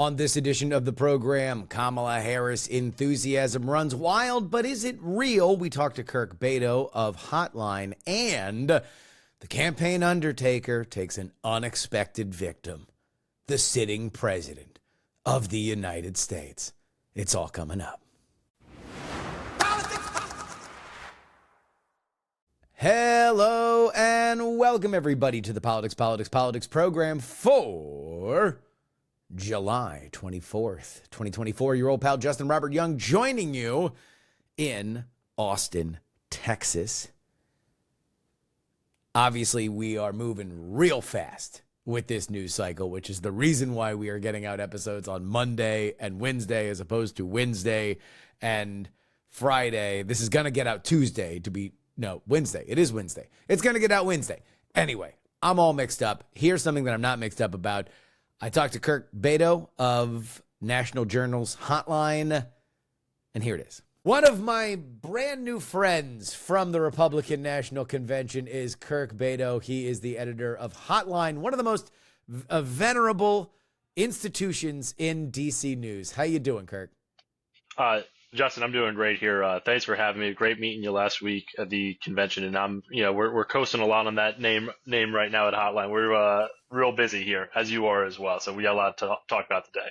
On this edition of the program, Kamala Harris enthusiasm runs wild, but is it real? We talked to Kirk Bado of Hotline, and the campaign Undertaker takes an unexpected victim, the sitting president of the United States. It's all coming up. Hello and welcome everybody to the Politics program for July 24th, 2024. Your old pal Justin Robert Young joining you in Austin, Texas. Obviously, we are moving real fast with this news cycle, which is the reason why we are getting out episodes on Monday and Wednesday as opposed to Wednesday and Friday. This is going to get out Tuesday Wednesday. It is Wednesday. It's going to get out Wednesday. Anyway, I'm all mixed up. Here's something that I'm not mixed up about. I talked to Kirk Bado of National Journal's Hotline, and here it is. One of my brand new friends from the Republican National Convention is Kirk Bado. He is the editor of Hotline, one of the most venerable institutions in DC news. How you doing, Kirk? Justin, I'm doing great here. Thanks for having me. Great meeting you last week at the convention, and we're coasting a lot on that name right now at Hotline. We're real busy here, as you are as well. So we got a lot to talk about today.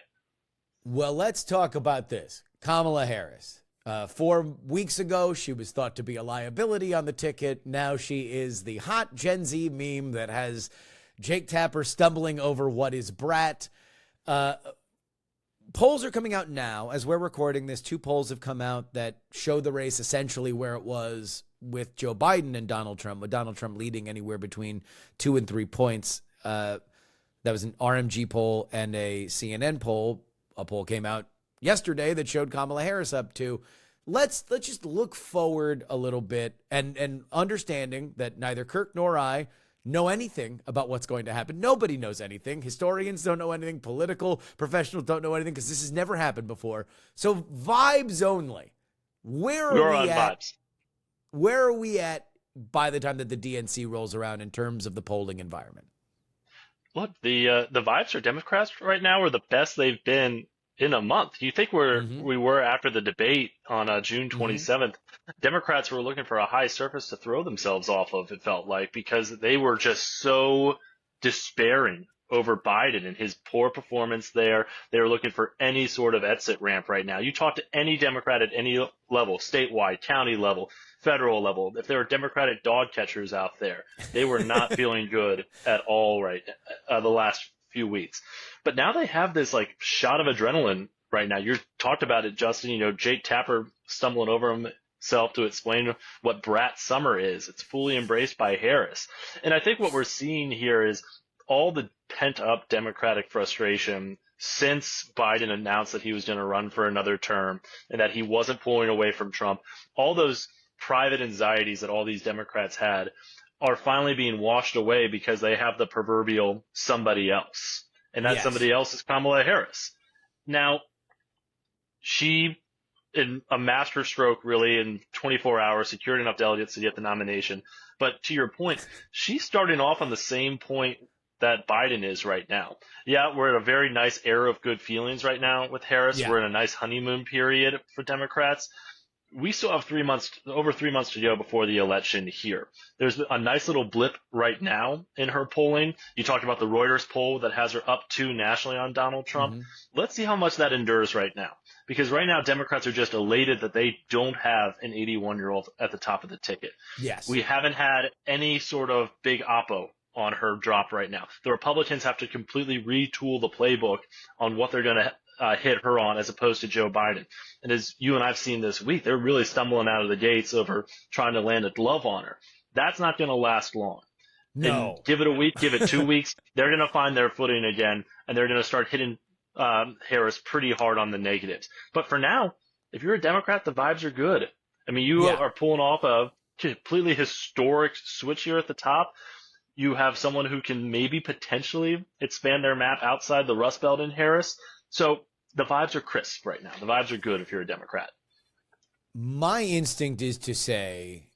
Well, let's talk about this. Kamala Harris. 4 weeks ago, she was thought to be a liability on the ticket. Now she is the hot Gen Z meme that has Jake Tapper stumbling over what is brat. Polls are coming out now as we're recording this. 2 polls have come out that show the race essentially where it was with Joe Biden and Donald Trump, with Donald Trump leading anywhere between 2 and 3 points. That was an RMG poll and a CNN poll. A poll came out yesterday that showed Kamala Harris up to. Let's just look forward a little bit and understanding that neither Kirk nor I know anything about what's going to happen. Nobody knows anything. Historians don't know anything. Political professionals don't know anything because this has never happened before. So vibes only. Where are we at by the time that the DNC rolls around in terms of the polling environment? Look, the vibes for Democrats right now are the best they've been in a month. You think we were after the debate on June 27th. Democrats were looking for a high surface to throw themselves off of, it felt like, because they were just so despairing over Biden and his poor performance there. They were looking for any sort of exit ramp right now. You talk to any Democrat at any level, statewide, county level, federal level, if there were Democratic dog catchers out there, they were not feeling good at all the last few weeks. But now they have this shot of adrenaline right now. You talked about it, Justin, Jake Tapper stumbling over himself to explain what brat summer is. It's fully embraced by Harris. And I think what we're seeing here is all the pent up Democratic frustration since Biden announced that he was going to run for another term and that he wasn't pulling away from Trump. All those private anxieties that all these Democrats had are finally being washed away because they have the proverbial somebody else. And that somebody else is Kamala Harris. Now, she, in a master stroke, really, in 24 hours, secured enough delegates to get the nomination. But to your point, she's starting off on the same point that Biden is right now. Yeah, we're at a very nice era of good feelings right now with Harris. Yeah. We're in a nice honeymoon period for Democrats. We still have over 3 months to go before the election here. There's a nice little blip right now in her polling. You talked about the Reuters poll that has her up 2 nationally on Donald Trump. Mm-hmm. Let's see how much that endures right now. Because right now, Democrats are just elated that they don't have an 81-year-old at the top of the ticket. Yes. We haven't had any sort of big oppo on her drop right now. The Republicans have to completely retool the playbook on what they're going to hit her on as opposed to Joe Biden. And as you and I've seen this week, they're really stumbling out of the gates over trying to land a glove on her. That's not going to last long. No. And give it a week, give it 2 weeks. They're going to find their footing again, and they're going to start hitting Harris pretty hard on the negatives. But for now, if you're a Democrat, the vibes are good. I mean, you are pulling off a completely historic switch here at the top. You have someone who can maybe potentially expand their map outside the Rust Belt in Harris. So the vibes are crisp right now. The vibes are good if you're a Democrat. My instinct is to say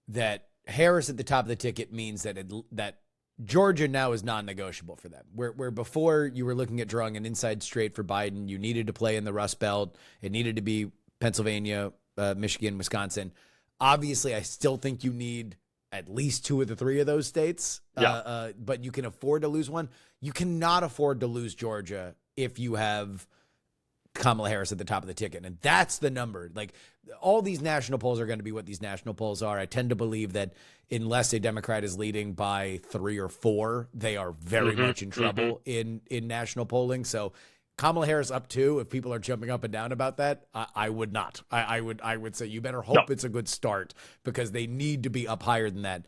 that Harris at the top of the ticket means that Georgia now is non-negotiable for them. Where before you were looking at drawing an inside straight for Biden, you needed to play in the Rust Belt. It needed to be Pennsylvania, Michigan, Wisconsin. Obviously, I still think you need at least 2 of the 3 of those states. But you can afford to lose one. You cannot afford to lose Georgia if you have Kamala Harris at the top of the ticket. And that's the number. Like, all these national polls are going to be what these national polls are. I tend to believe that unless a Democrat is leading by 3 or 4, they are very much in trouble in national polling. So Kamala Harris up 2, if people are jumping up and down about that, I would not. I would say you better hope it's a good start, because they need to be up higher than that.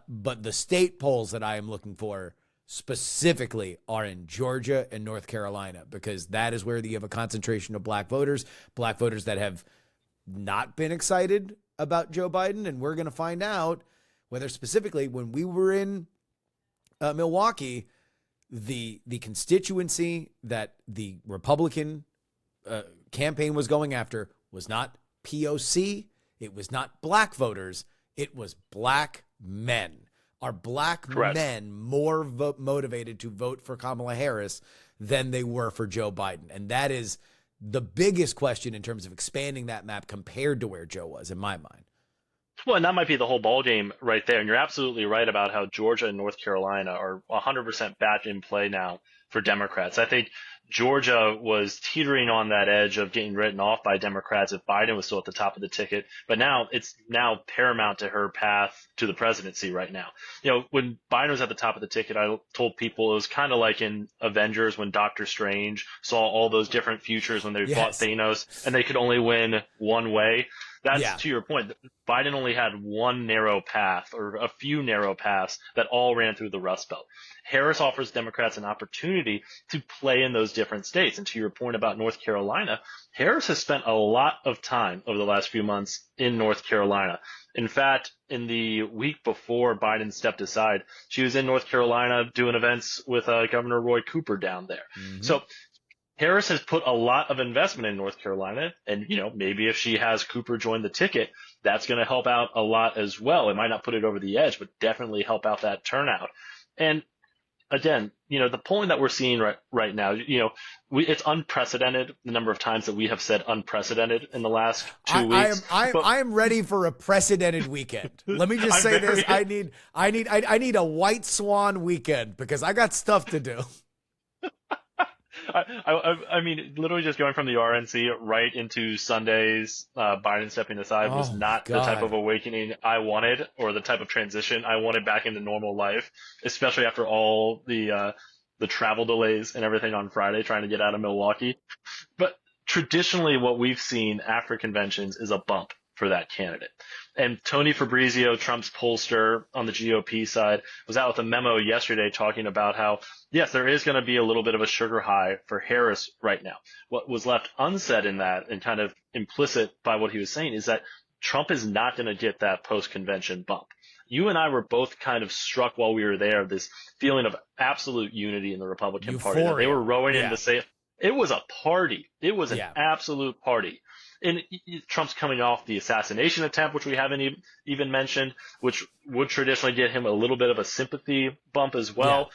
But the state polls that I am looking for specifically are in Georgia and North Carolina, because that is where you have a concentration of black voters that have not been excited about Joe Biden. And we're going to find out whether, specifically when we were in Milwaukee, the constituency that the Republican campaign was going after was not POC. It was not black voters. It was black men. Are black men more motivated to vote for Kamala Harris than they were for Joe Biden? And that is the biggest question in terms of expanding that map compared to where Joe was, in my mind. Well, and that might be the whole ballgame right there. And you're absolutely right about how Georgia and North Carolina are 100% back in play now for Democrats. I think Georgia was teetering on that edge of getting written off by Democrats if Biden was still at the top of the ticket. But now it's paramount to her path to the presidency right now. You know, when Biden was at the top of the ticket, I told people it was kind of like in Avengers when Doctor Strange saw all those different futures when they fought Thanos and they could only win one way. That's to your point. Biden only had one narrow path, or a few narrow paths that all ran through the Rust Belt. Harris offers Democrats an opportunity to play in those different states. And to your point about North Carolina, Harris has spent a lot of time over the last few months in North Carolina. In fact, in the week before Biden stepped aside, she was in North Carolina doing events with Governor Roy Cooper down there. So Harris has put a lot of investment in North Carolina, and, you know, maybe if she has Cooper join the ticket, that's going to help out a lot as well. It might not put it over the edge, but definitely help out that turnout. And again, you know, the polling that we're seeing right now, you know, it's unprecedented, the number of times that we have said unprecedented in the last 2 weeks. I am ready for a precedented weekend. Let me just say this. I need a white swan weekend, because I got stuff to do. I mean, literally just going from the RNC right into Sunday's Biden stepping aside was not the type of awakening I wanted, or the type of transition I wanted back into normal life, especially after all the travel delays and everything on Friday trying to get out of Milwaukee. But traditionally what we've seen after conventions is a bump for that candidate. And Tony Fabrizio, Trump's pollster on the GOP side, was out with a memo yesterday talking about how, yes, there is going to be a little bit of a sugar high for Harris right now. What was left unsaid in that, and kind of implicit by what he was saying, is that Trump is not going to get that post-convention bump. You and I were both kind of struck while we were there, this feeling of absolute unity in the Republican Party. They were rowing in to say it was a party. It was an absolute party. And Trump's coming off the assassination attempt, which we haven't even mentioned, which would traditionally get him a little bit of a sympathy bump as well.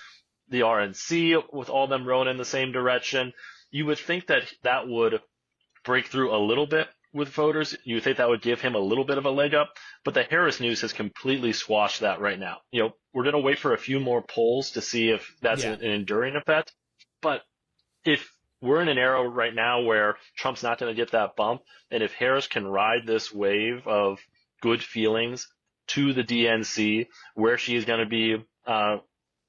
The RNC, with all them rowing in the same direction. You would think that that would break through a little bit with voters. You would think that would give him a little bit of a leg up. But the Harris news has completely squashed that right now. You know, we're going to wait for a few more polls to see if that's an enduring effect. But if we're in an era right now where Trump's not going to get that bump, and if Harris can ride this wave of good feelings to the DNC, where she is going to be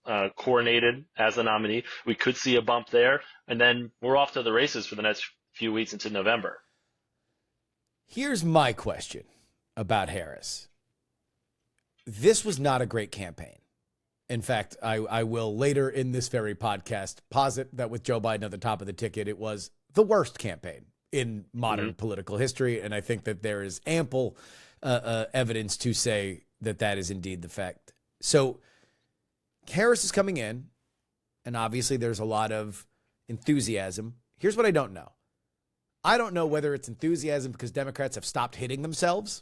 coronated as the nominee, we could see a bump there, and then we're off to the races for the next few weeks into November. Here's my question about Harris. This was not a great campaign. In fact, I will later in this very podcast posit that with Joe Biden at the top of the ticket, it was the worst campaign in modern political history. And I think that there is ample evidence to say that that is indeed the fact. So Harris is coming in, and obviously there's a lot of enthusiasm. Here's what I don't know. I don't know whether it's enthusiasm because Democrats have stopped hitting themselves,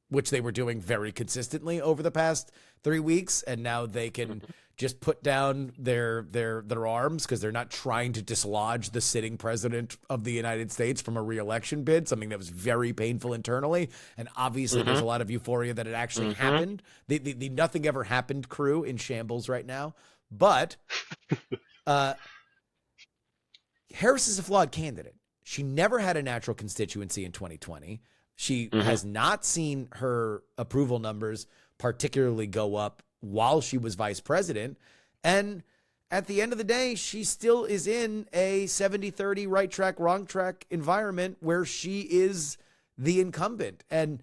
which they were doing very consistently over the past 3 weeks, and now they can just put down their arms because they're not trying to dislodge the sitting president of the United States from a re-election bid, something that was very painful internally. And obviously there's a lot of euphoria that it actually happened. The nothing ever happened crew in shambles right now. But Harris is a flawed candidate. She never had a natural constituency in 2020. She has not seen her approval numbers particularly go up while she was vice president. And at the end of the day, she still is in a 70-30 right track, wrong track environment where she is the incumbent. And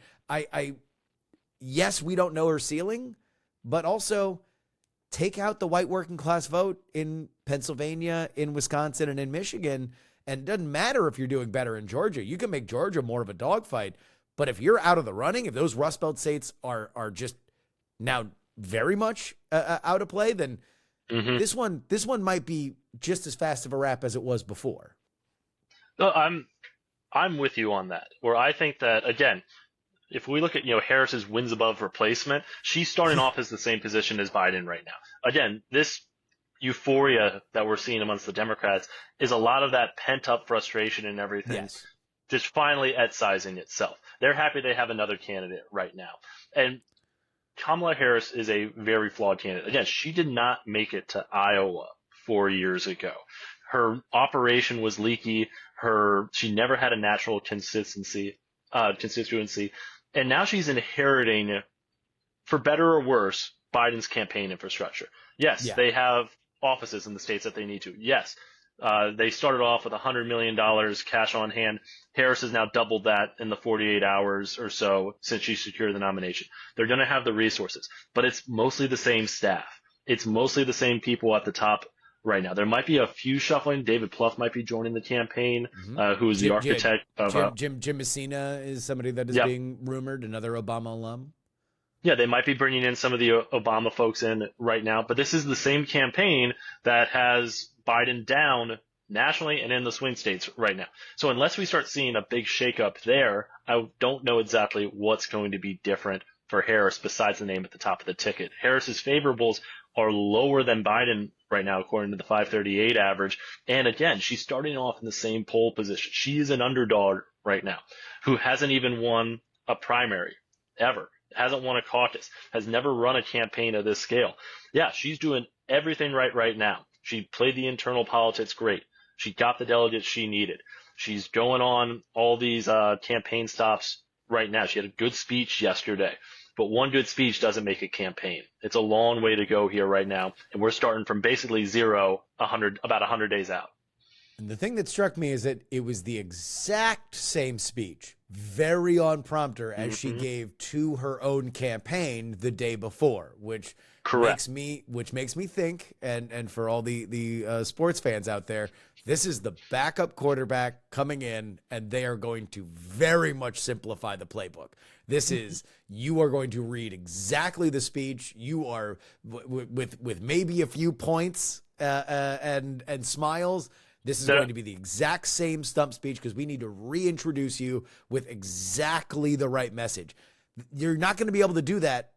yes, we don't know her ceiling, but also take out the white working class vote in Pennsylvania, in Wisconsin, and in Michigan. And it doesn't matter if you're doing better in Georgia. You can make Georgia more of a dogfight. But if you're out of the running, if those Rust Belt states are just now very much out of play, then this one might be just as fast of a wrap as it was before. No, I'm with you on that. Where I think that, again, if we look at Harris's wins above replacement, she's starting off as the same position as Biden right now. Again, this euphoria that we're seeing amongst the Democrats is a lot of that pent up frustration and everything just finally excising itself. They're happy they have another candidate right now. And Kamala Harris is a very flawed candidate. Again, she did not make it to Iowa 4 years ago. Her operation was leaky. She never had a natural constituency. And now she's inheriting, for better or worse, Biden's campaign infrastructure. Yes, they have offices in the states that they need to. Yes, they started off with $100 million cash on hand. Harris has now doubled that in the 48 hours or so since she secured the nomination. They're going to have the resources, but it's mostly the same staff. It's mostly the same people at the top right now. There might be a few shuffling. David Plouffe might be joining the campaign, who is the architect of Jim Messina is somebody that is being rumored, another Obama alum. Yeah, they might be bringing in some of the Obama folks in right now, but this is the same campaign that has Biden down nationally and in the swing states right now. So unless we start seeing a big shakeup there, I don't know exactly what's going to be different for Harris besides the name at the top of the ticket. Harris's favorables are lower than Biden right now, according to the 538 average. And again, she's starting off in the same poll position. She is an underdog right now who hasn't even won a primary ever. Hasn't won a caucus, has never run a campaign of this scale. Yeah, she's doing everything right now. She played the internal politics great. She got the delegates she needed. She's going on all these campaign stops right now. She had a good speech yesterday, but one good speech doesn't make a campaign. It's a long way to go here right now, and we're starting from basically zero, about 100 days out. And the thing that struck me is that it was the exact same speech, very on prompter, as she gave to her own campaign the day before, which makes me think, and for all the sports fans out there, this is the backup quarterback coming in, and they are going to very much simplify the playbook. This is, you are going to read exactly the speech. You are with maybe a few points and smiles. This is going to be the exact same stump speech because we need to reintroduce you with exactly the right message. You're not going to be able to do that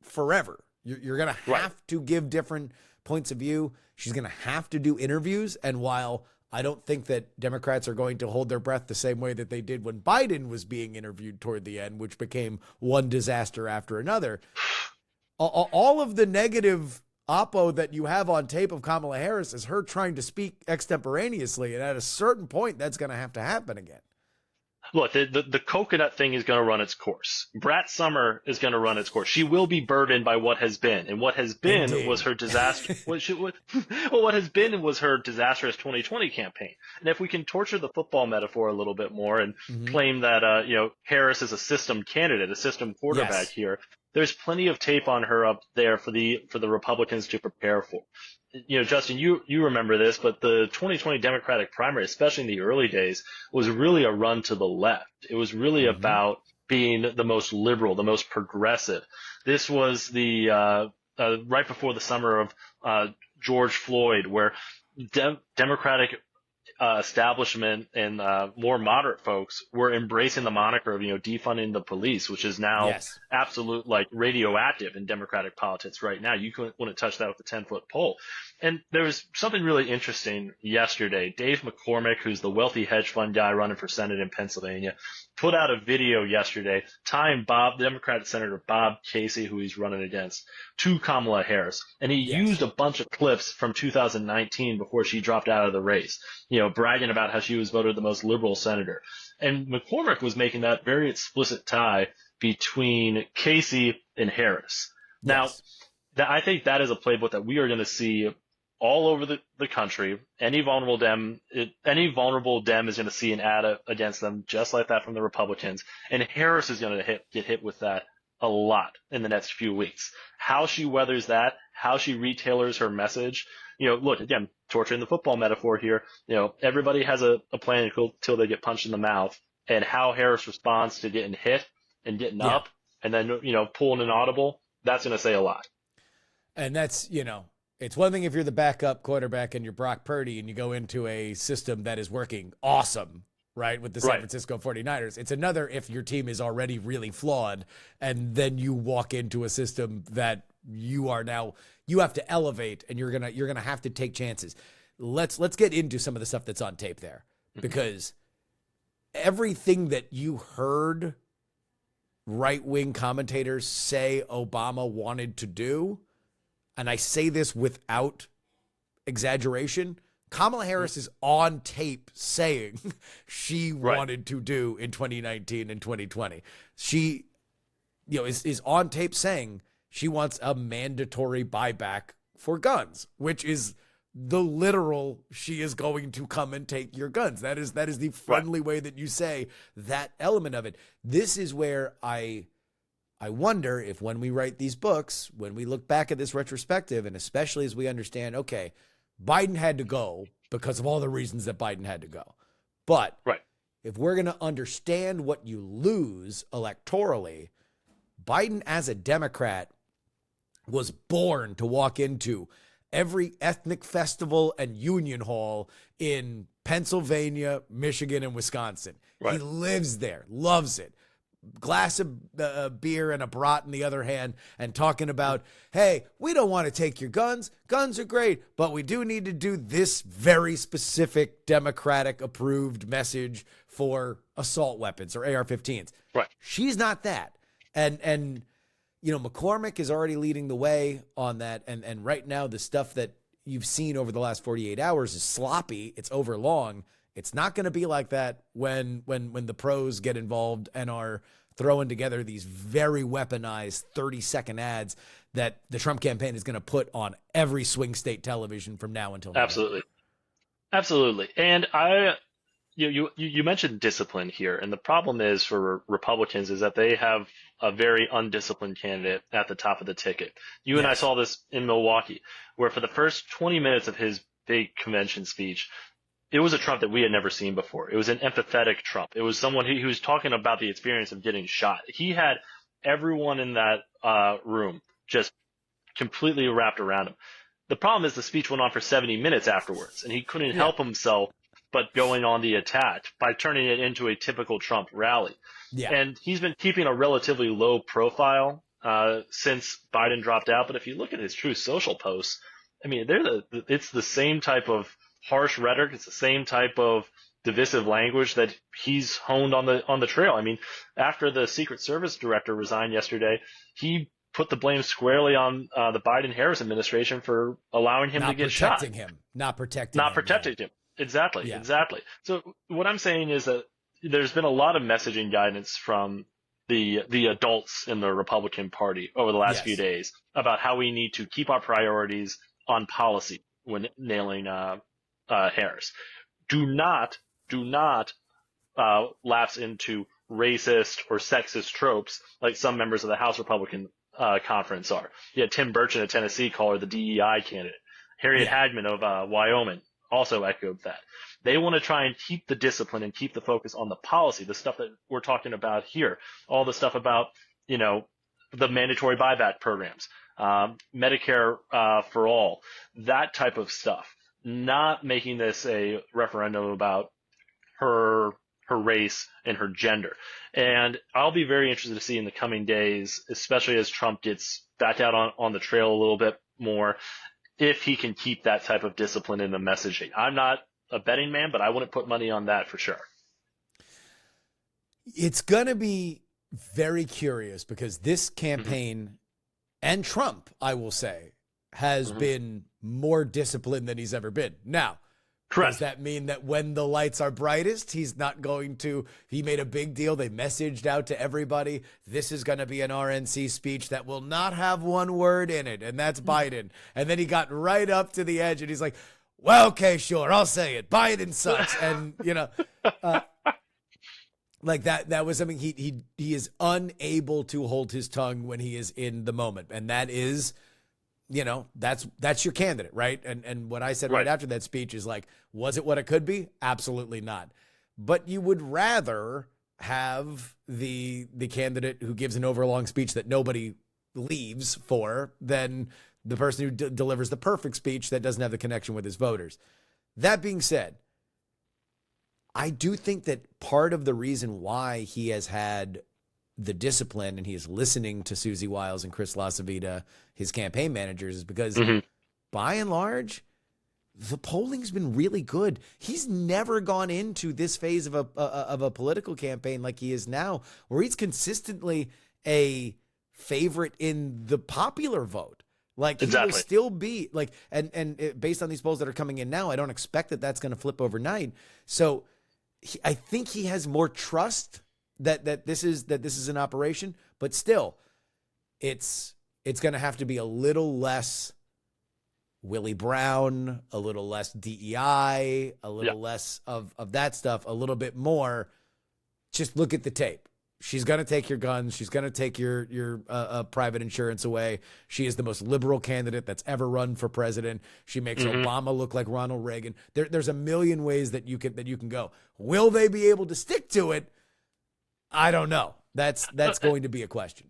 forever. You're going to have to give different points of view. She's going to have to do interviews. And while I don't think that Democrats are going to hold their breath the same way that they did when Biden was being interviewed toward the end, which became one disaster after another, all of the negative oppo that you have on tape of Kamala Harris is her trying to speak extemporaneously, and at a certain point, that's going to have to happen again. Look, the coconut thing is going to run its course. Brat Summer is going to run its course. She will be burdened by what has been, and what has been was her disaster. What has been was her disastrous 2020 campaign. And if we can torture the football metaphor a little bit more and claim that Harris is a system candidate, a system quarterback here, there's plenty of tape on her up there for the Republicans to prepare for. Justin, you remember this, but the 2020 Democratic primary, especially in the early days, was really a run to the left. It was really about being the most liberal, the most progressive. This was the right before the summer of George Floyd, where Democratic establishment and more moderate folks were embracing the moniker of, defunding the police, which is now Yes. absolute like radioactive in Democratic politics right now. You wouldn't touch that with a 10-foot pole. And there was something really interesting yesterday. Dave McCormick, who's the wealthy hedge fund guy running for Senate in Pennsylvania, put out a video yesterday tying Democratic Senator Bob Casey, who he's running against, to Kamala Harris. And he used a bunch of clips from 2019 before she dropped out of the race, bragging about how she was voted the most liberal senator. And McCormick was making that very explicit tie between Casey and Harris. Yes. Now, I think that is a playbook that we are going to see all over the country. Any vulnerable Dem is going to see an ad against them just like that from the Republicans. And Harris is going to get hit with that a lot in the next few weeks. How she weathers that, how she retailers her message. Look, again, torturing the football metaphor here. Everybody has a plan until they get punched in the mouth. And how Harris responds to getting hit and getting up and then, pulling an audible, that's going to say a lot. And that's, it's one thing if you're the backup quarterback and you're Brock Purdy and you go into a system that is working awesome, right, with the San Francisco 49ers. It's another if your team is already really flawed and then you walk into a system that you have to elevate and you're going to have to take chances. Let's get into some of the stuff that's on tape there, because everything that you heard right-wing commentators say Obama wanted to do, and I say this without exaggeration, Kamala Harris is on tape saying she wanted to do in 2019 and 2020. She, is on tape saying she wants a mandatory buyback for guns, which is the literal, she is going to come and take your guns. That is the friendly way that you say that element of it. This is where I wonder if when we write these books, when we look back at this retrospective, and especially as we understand, okay, Biden had to go because of all the reasons that Biden had to go. But if we're going to understand what you lose electorally, Biden as a Democrat was born to walk into every ethnic festival and union hall in Pennsylvania, Michigan, and Wisconsin. He lives there, loves it. Glass of beer and a brat in the other hand, and talking about, hey, we don't want to take your guns. Guns are great, but we do need to do this very specific Democratic approved message for assault weapons or AR-15s. She's not that. And McCormick is already leading the way on that. And right now, the stuff that you've seen over the last 48 hours is sloppy. It's overlong. It's not going to be like that when the pros get involved and are throwing together these very weaponized 30-second ads that the Trump campaign is going to put on every swing state television from now until November. Absolutely. And you mentioned discipline here, and the problem is for Republicans is that they have a very undisciplined candidate at the top of the ticket. You and I saw this in Milwaukee, where for the first 20 minutes of his big convention speech, it was a Trump that we had never seen before. It was an empathetic Trump. It was someone who was talking about the experience of getting shot. He had everyone in that room just completely wrapped around him. The problem is the speech went on for 70 minutes afterwards, and he couldn't help himself but going on the attack by turning it into a typical Trump rally. And he's been keeping a relatively low profile since Biden dropped out. But if you look at his true social posts, I mean, it's the same type of harsh rhetoric. It's the same type of divisive language that he's honed on the trail. I mean, after the Secret Service director resigned yesterday, he put the blame squarely on the Biden-Harris administration for allowing him to get shot. Not protecting him. Exactly. So what I'm saying is that there's been a lot of messaging guidance from the adults in the Republican Party over the last few days about how we need to keep our priorities on policy when nailing Harris. Do not lapse into racist or sexist tropes like some members of the House Republican conference are. You had Tim Burchett of Tennessee call her the DEI candidate. Harriet Hagman of Wyoming also echoed that. They want to try and keep the discipline and keep the focus on the policy, the stuff that we're talking about here, all the stuff about, the mandatory buyback programs, Medicare for all, that type of stuff. not making this a referendum about her race and her gender. And I'll be very interested to see in the coming days, especially as Trump gets back out on the trail a little bit more, if he can keep that type of discipline in the messaging. I'm not a betting man, but I wouldn't put money on that for sure. It's going to be very curious because this campaign and Trump, I will say, has been more disciplined than he's ever been. Now, correct. Does that mean that when the lights are brightest, he's not going to, he made a big deal. They messaged out to everybody, this is going to be an RNC speech that will not have one word in it, and that's Biden. And then he got right up to the edge and he's like, well, okay, sure, I'll say it. Biden sucks. And, you know, like that was something he is unable to hold his tongue when he is in the moment. And that is, you know, that's your candidate, right? And what I said right after that speech is like, was it what it could be? Absolutely not. But you would rather have the candidate who gives an overlong speech that nobody leaves for than the person who delivers the perfect speech that doesn't have the connection with his voters. That being said, I do think that part of the reason why he has had the discipline and he is listening to Susie Wiles and Chris LaCivita, his campaign managers, is because by and large, the polling's been really good. He's never gone into this phase of a political campaign like he is now, where he's consistently a favorite in the popular vote. Like he will still be like, and based on these polls that are coming in now, I don't expect that that's going to flip overnight. So I think he has more trust that this is an operation, but still, it's going to have to be a little less Willie Brown, a little less DEI, a little less of that stuff, a little bit more. Just look at the tape. She's going to take your guns. She's going to take your private insurance away. She is the most liberal candidate that's ever run for president. She makes Obama look like Ronald Reagan. There's a million ways that you can go. Will they be able to stick to it? I don't know. That's going to be a question.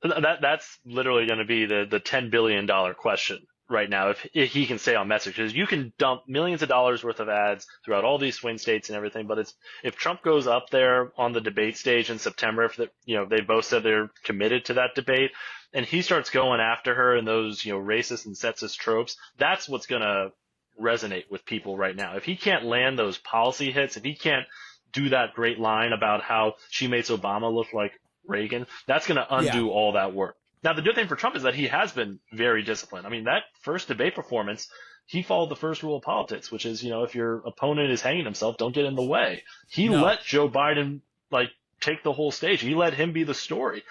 That's literally going to be the $10 billion question right now, if he can stay on message. Because you can dump millions of dollars worth of ads throughout all these swing states and everything, but if Trump goes up there on the debate stage in September, they both said they're committed to that debate, and he starts going after her and those racist and sexist tropes, that's what's going to resonate with people right now. If he can't land those policy hits, if he can't do that great line about how she makes Obama look like Reagan, that's going to undo all that work. Now, the good thing for Trump is that he has been very disciplined. I mean, that first debate performance, he followed the first rule of politics, which is, if your opponent is hanging himself, don't get in the way. He let Joe Biden, take the whole stage. He let him be the story.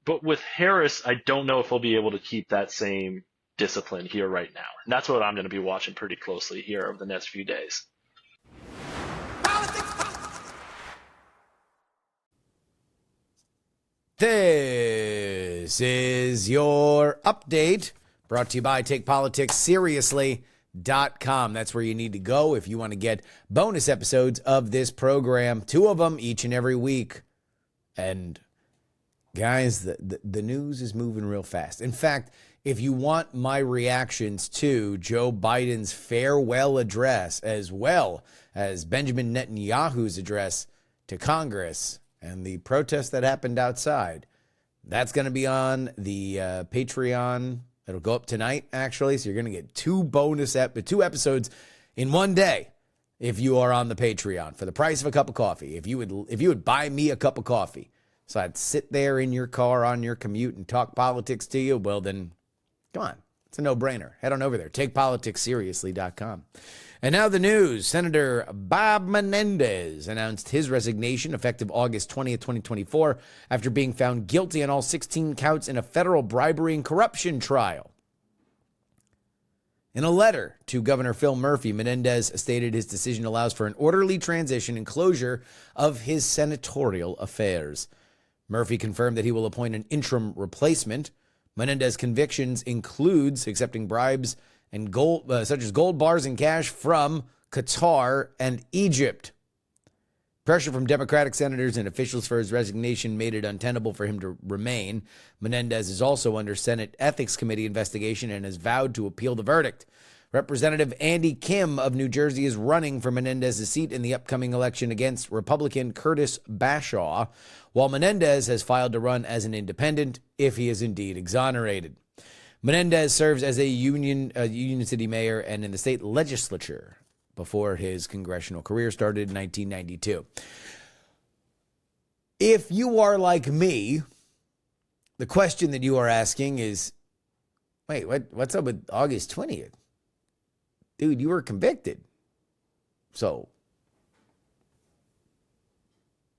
But with Harris, I don't know if he'll be able to keep that same discipline here right now. And that's what I'm going to be watching pretty closely here over the next few days. This is your update brought to you by TakePoliticsSeriously.com. That's where you need to go if you want to get bonus episodes of this program, 2 of them each and every week. And guys, the news is moving real fast. In fact, if you want my reactions to Joe Biden's farewell address, as well as Benjamin Netanyahu's address to Congress and the protest that happened outside, that's going to be on the Patreon. It'll go up tonight, actually. So you're going to get 2 episodes in one day if you are on the Patreon for the price of a cup of coffee. If you would buy me a cup of coffee, so I'd sit there in your car on your commute and talk politics to you, well then, come on. It's a no-brainer. Head on over there. TakePoliticsSeriously.com. And now the news. Senator Bob Menendez announced his resignation effective August 20th, 2024, after being found guilty on all 16 counts in a federal bribery and corruption trial. In a letter to Governor Phil Murphy, Menendez stated his decision allows for an orderly transition and closure of his senatorial affairs. Murphy confirmed that he will appoint an interim replacement. Menendez's convictions includes accepting bribes and gold, such as gold bars and cash from Qatar and Egypt. Pressure from Democratic senators and officials for his resignation made it untenable for him to remain. Menendez is also under Senate Ethics Committee investigation and has vowed to appeal the verdict. Representative Andy Kim of New Jersey is running for Menendez's seat in the upcoming election against Republican Curtis Bashaw, while Menendez has filed to run as an independent if he is indeed exonerated. Menendez serves as a Union City mayor and in the state legislature before his congressional career started in 1992. If you are like me, the question that you are asking is, wait, what's up with August 20th? Dude, you were convicted. So,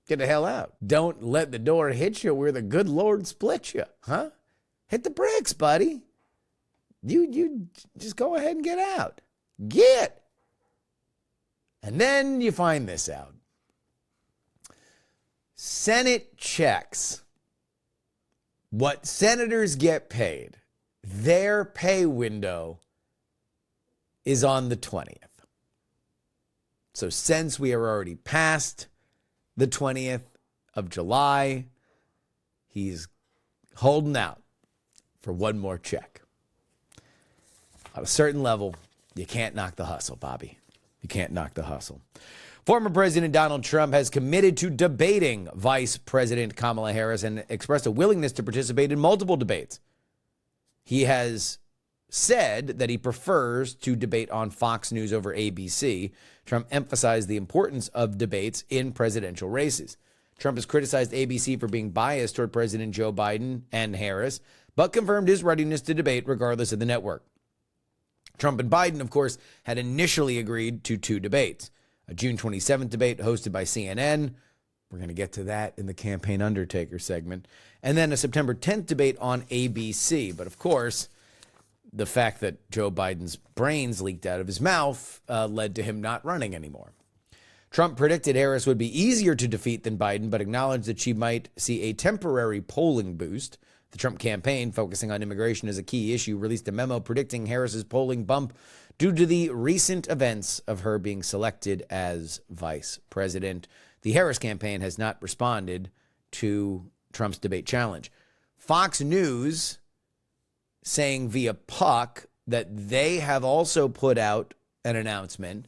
get the hell out. Don't let the door hit you where the good Lord split you, huh? Hit the bricks, buddy. You just go ahead and get out. Get. And then you find this out. Senate checks. What senators get paid, their pay window is on the 20th. So since we are already past the 20th of July, he's holding out for one more check. At a certain level, you can't knock the hustle, Bobby. You can't knock the hustle. Former President Donald Trump has committed to debating Vice President Kamala Harris and expressed a willingness to participate in multiple debates. He has said that he prefers to debate on Fox News over ABC. Trump emphasized the importance of debates in presidential races. Trump has criticized ABC for being biased toward President Joe Biden and Harris, but confirmed his readiness to debate regardless of the network. Trump and Biden, of course, had initially agreed to two debates. A June 27th debate hosted by CNN. We're going to get to that in the campaign Undertaker segment. And then a September 10th debate on ABC. But of course, the fact that Joe Biden's brains leaked out of his mouth led to him not running anymore. Trump predicted Harris would be easier to defeat than Biden, but acknowledged that she might see a temporary polling boost. The Trump campaign, focusing on immigration as a key issue, released a memo predicting Harris's polling bump due to the recent events of her being selected as vice president. The Harris campaign has not responded to Trump's debate challenge. Fox News saying via Puck that they have also put out an announcement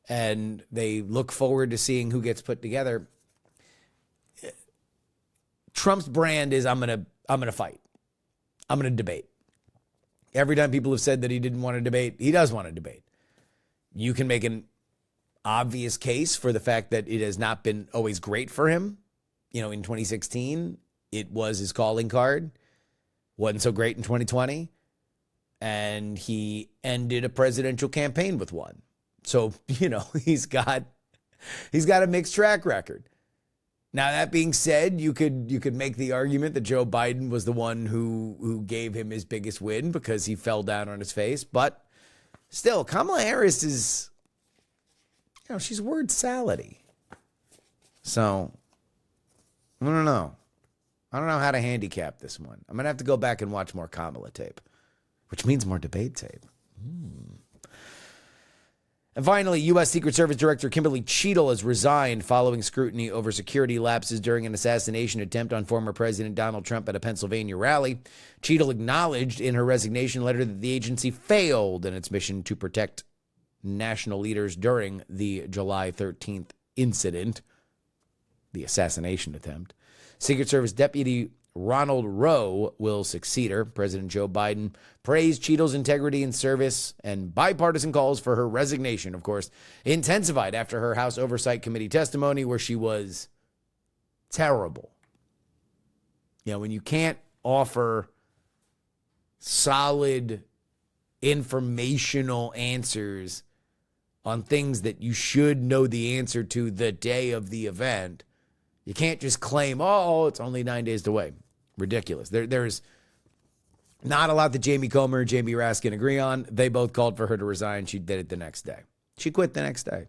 and they look forward to seeing who gets put together. Trump's brand is I'm going to fight. I'm going to debate. Every time people have said that he didn't want to debate, he does want to debate. You can make an obvious case for the fact that it has not been always great for him. You know, in 2016, it was his calling card. Wasn't so great in 2020. And he ended a presidential campaign with one. So, you know, he's got a mixed track record. Now, that being said, you could make the argument that Joe Biden was the one who gave him his biggest win because he fell down on his face. But still, Kamala Harris is, you know, she's word salady. So, I don't know. I don't know how to handicap this one. I'm going to have to go back and watch more Kamala tape, which means more debate tape. And finally, U.S. Secret Service Director Kimberly Cheadle has resigned following scrutiny over security lapses during an assassination attempt on former President Donald Trump at a Pennsylvania rally. Cheadle acknowledged in her resignation letter that the agency failed in its mission to protect national leaders during the July 13th incident, the assassination attempt. Secret Service Deputy Ronald Rowe will succeed her. President Joe Biden praised Cheadle's integrity and service, and bipartisan calls for her resignation, of course, intensified after her House Oversight Committee testimony where she was terrible. You know, when you can't offer solid informational answers on things that you should know the answer to the day of the event, you can't just claim, oh, it's only 9 days away. Ridiculous. There's not a lot that Jamie Comer and Jamie Raskin agree on. They both called for her to resign. She did it the next day. She quit the next day.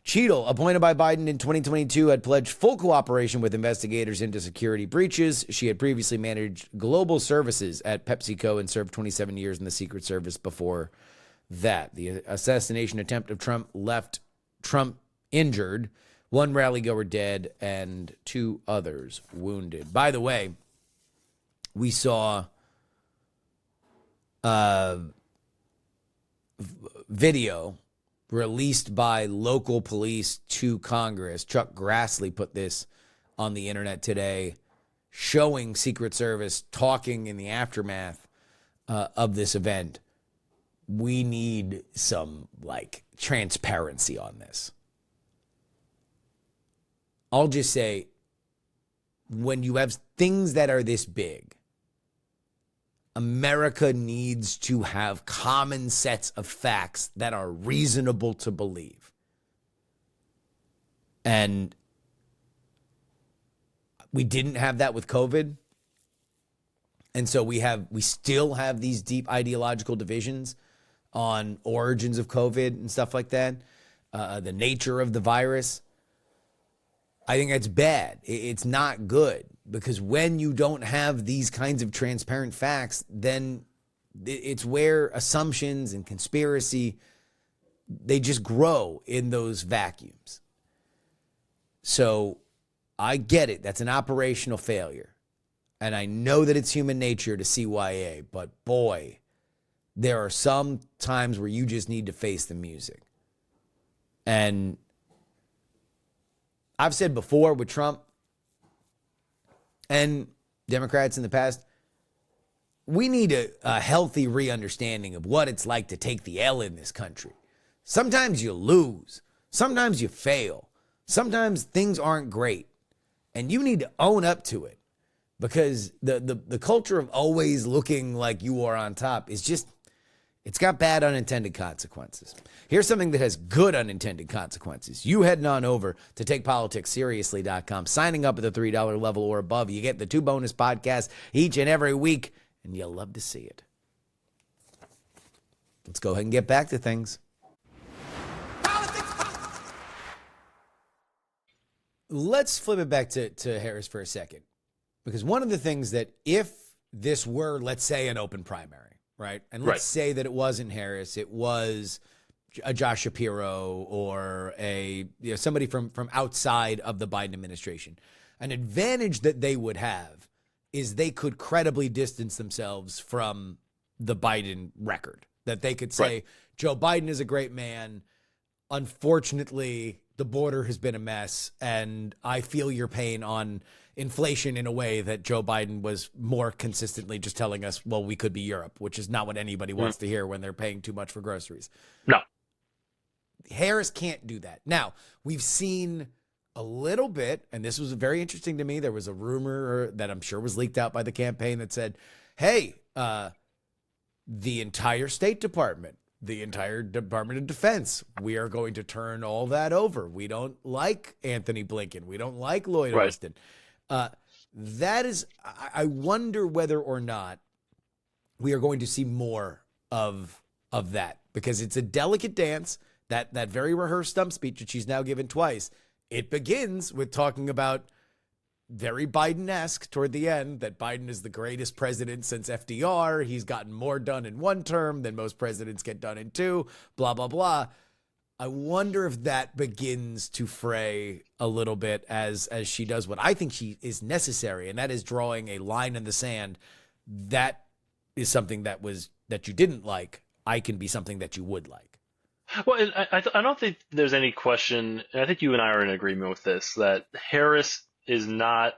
Cheadle, appointed by Biden in 2022, had pledged full cooperation with investigators into security breaches. She had previously managed global services at PepsiCo and served 27 years in the Secret Service before that. The assassination attempt of Trump left Trump injured, one rally-goer dead, and two others wounded. By the way, we saw video released by local police to Congress. Chuck Grassley put this on the internet today, showing Secret Service talking in the aftermath of this event. We need some transparency on this. I'll just say, when you have things that are this big, America needs to have common sets of facts that are reasonable to believe. And we didn't have that with COVID. And so we still have these deep ideological divisions on origins of COVID and stuff like that, the nature of the virus. I think that's bad. It's not good, because when you don't have these kinds of transparent facts, then it's where assumptions and conspiracy, they just grow in those vacuums. So I get it. That's an operational failure. And I know that it's human nature to CYA, but boy, there are some times where you just need to face the music. And I've said before with Trump and Democrats in the past, we need a healthy re-understanding of what it's like to take the L in this country. Sometimes you lose. Sometimes you fail. Sometimes things aren't great. And you need to own up to it, because the culture of always looking like you are on top is just, it's got bad unintended consequences. Here's something that has good unintended consequences. You heading on over to TakePoliticsSeriously.com, signing up at the $3 level or above. You get the 2 bonus podcasts each and every week, and you'll love to see it. Let's go ahead and get back to things. Let's flip it back to Harris for a second, because one of the things that, if this were, let's say, an open primary, right? And let's say that it wasn't Harris, it was a Josh Shapiro or somebody from outside of the Biden administration. An advantage that they would have is they could credibly distance themselves from the Biden record. That they could say, Joe Biden is a great man. Unfortunately, the border has been a mess, and I feel your pain on inflation in a way that Joe Biden was more consistently just telling us, well, we could be Europe, which is not what anybody wants to hear when they're paying too much for groceries. No. Harris can't do that. Now, we've seen a little bit, and this was very interesting to me. There was a rumor that I'm sure was leaked out by the campaign that said, hey, the entire State Department, the entire Department of Defense, we are going to turn all that over. We don't like Anthony Blinken. We don't like Lloyd Austin. That is, I wonder whether or not we are going to see more of that, because it's a delicate dance. That very rehearsed stump speech that she's now given twice, it begins with talking about, very Biden-esque toward the end, that Biden is the greatest president since FDR. He's gotten more done in 1 term than most presidents get done in 2, blah, blah, blah. I wonder if that begins to fray a little bit as she does what I think she is necessary, and that is drawing a line in the sand. That is something that you didn't like. I can be something that you would like. Well, I don't think there's any question, and I think you and I are in agreement with this, that Harris is not.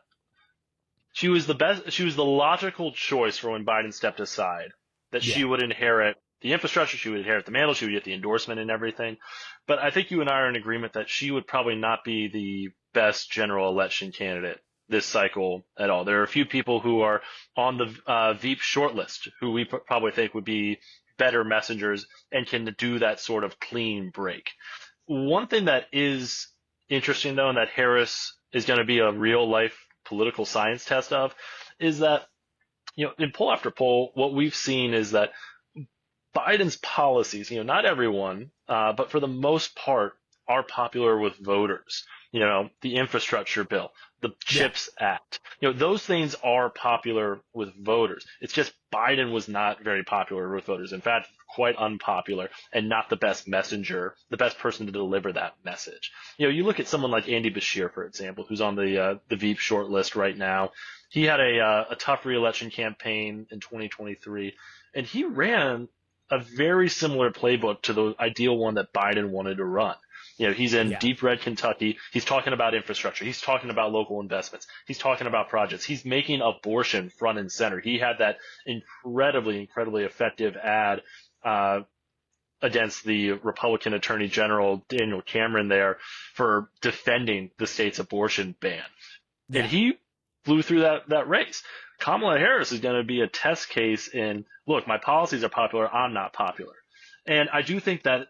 She was the best. She was the logical choice for when Biden stepped aside. That she would inherit the infrastructure, she would inherit the mantle, she would get the endorsement and everything. But I think you and I are in agreement that she would probably not be the best general election candidate this cycle at all. There are a few people who are on the Veep shortlist who we probably think would be better messengers and can do that sort of clean break. One thing that is interesting, though, and that Harris is going to be a real life political science test of, is that, in poll after poll, what we've seen is that Biden's policies, not everyone, but for the most part, are popular with voters. The infrastructure bill, the CHIPS Act, those things are popular with voters. It's just Biden was not very popular with voters. In fact, quite unpopular and not the best messenger, the best person to deliver that message. You look at someone like Andy Beshear, for example, who's on the Veep short list right now. He had a tough re-election campaign in 2023, and he ran a very similar playbook to the ideal one that Biden wanted to run. He's in deep red Kentucky. He's talking about infrastructure. He's talking about local investments. He's talking about projects. He's making abortion front and center. He had that incredibly effective ad against the Republican Attorney General Daniel Cameron there for defending the state's abortion ban. Yeah. And he flew through that race. Kamala Harris is going to be a test case in, look, my policies are popular, I'm not popular. And I do think that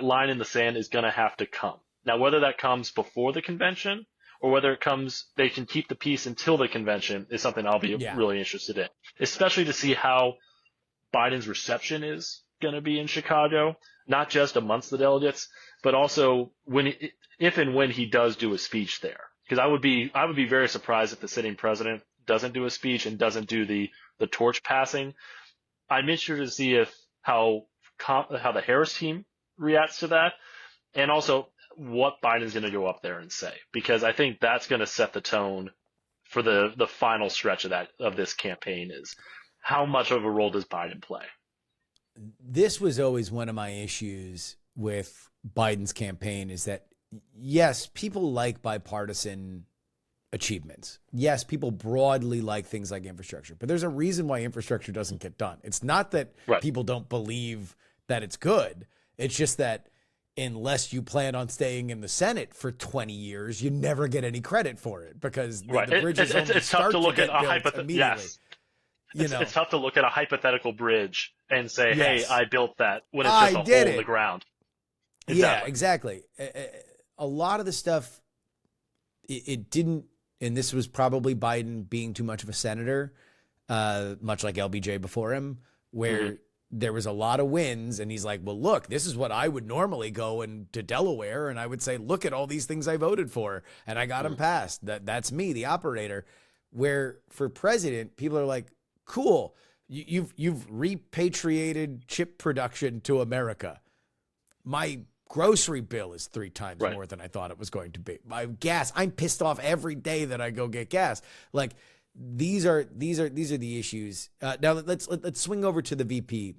line in the sand is going to have to come. Now, whether that comes before the convention or whether it comes, they can keep the peace until the convention is something I'll be really interested in, especially to see how Biden's reception is going to be in Chicago, not just amongst the delegates, but also if and when he does do a speech there. Because I would be very surprised if the sitting president doesn't do a speech and doesn't do the torch passing. I'm interested to see how the Harris team reacts to that, and also what Biden's going to go up there and say, because I think that's going to set the tone for the final stretch of this campaign. Is how much of a role does Biden play? This was always one of my issues with Biden's campaign, is that yes, people like bipartisan achievements. Yes, people broadly like things like infrastructure, but there's a reason why infrastructure doesn't get done. It's not that people don't believe that it's good. It's just that unless you plan on staying in the Senate for 20 years, you never get any credit for it, because the bridges it's tough to look at a hypothetical. Yes. It's tough to look at a hypothetical bridge and say, hey, I built that when it's just a hole in the ground. Exactly. Yeah, exactly. A lot of the stuff, it didn't, and this was probably Biden being too much of a senator, much like LBJ before him, where there was a lot of wins, and he's like, well, look, this is what I would normally go to Delaware, and I would say, look at all these things I voted for, and I got them passed. That's me, the operator. Where for president, people are like, cool, you've repatriated chip production to America. My grocery bill is 3 times more than I thought it was going to be. My gas, I'm pissed off every day that I go get gas. Like, these are the issues. Now let's swing over to the VP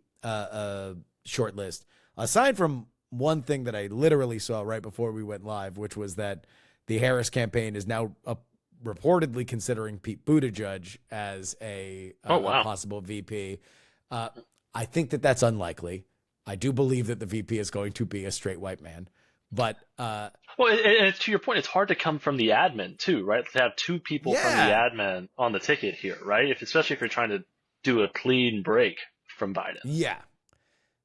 short list. Aside from one thing that I literally saw right before we went live, which was that the Harris campaign is now reportedly considering Pete Buttigieg as a possible VP. I think that's unlikely. I do believe that the VP is going to be a straight white man, but well, and to your point, it's hard to come from the admin too, right? To have 2 people from the admin on the ticket here, right? Especially if you're trying to do a clean break from Biden. Yeah.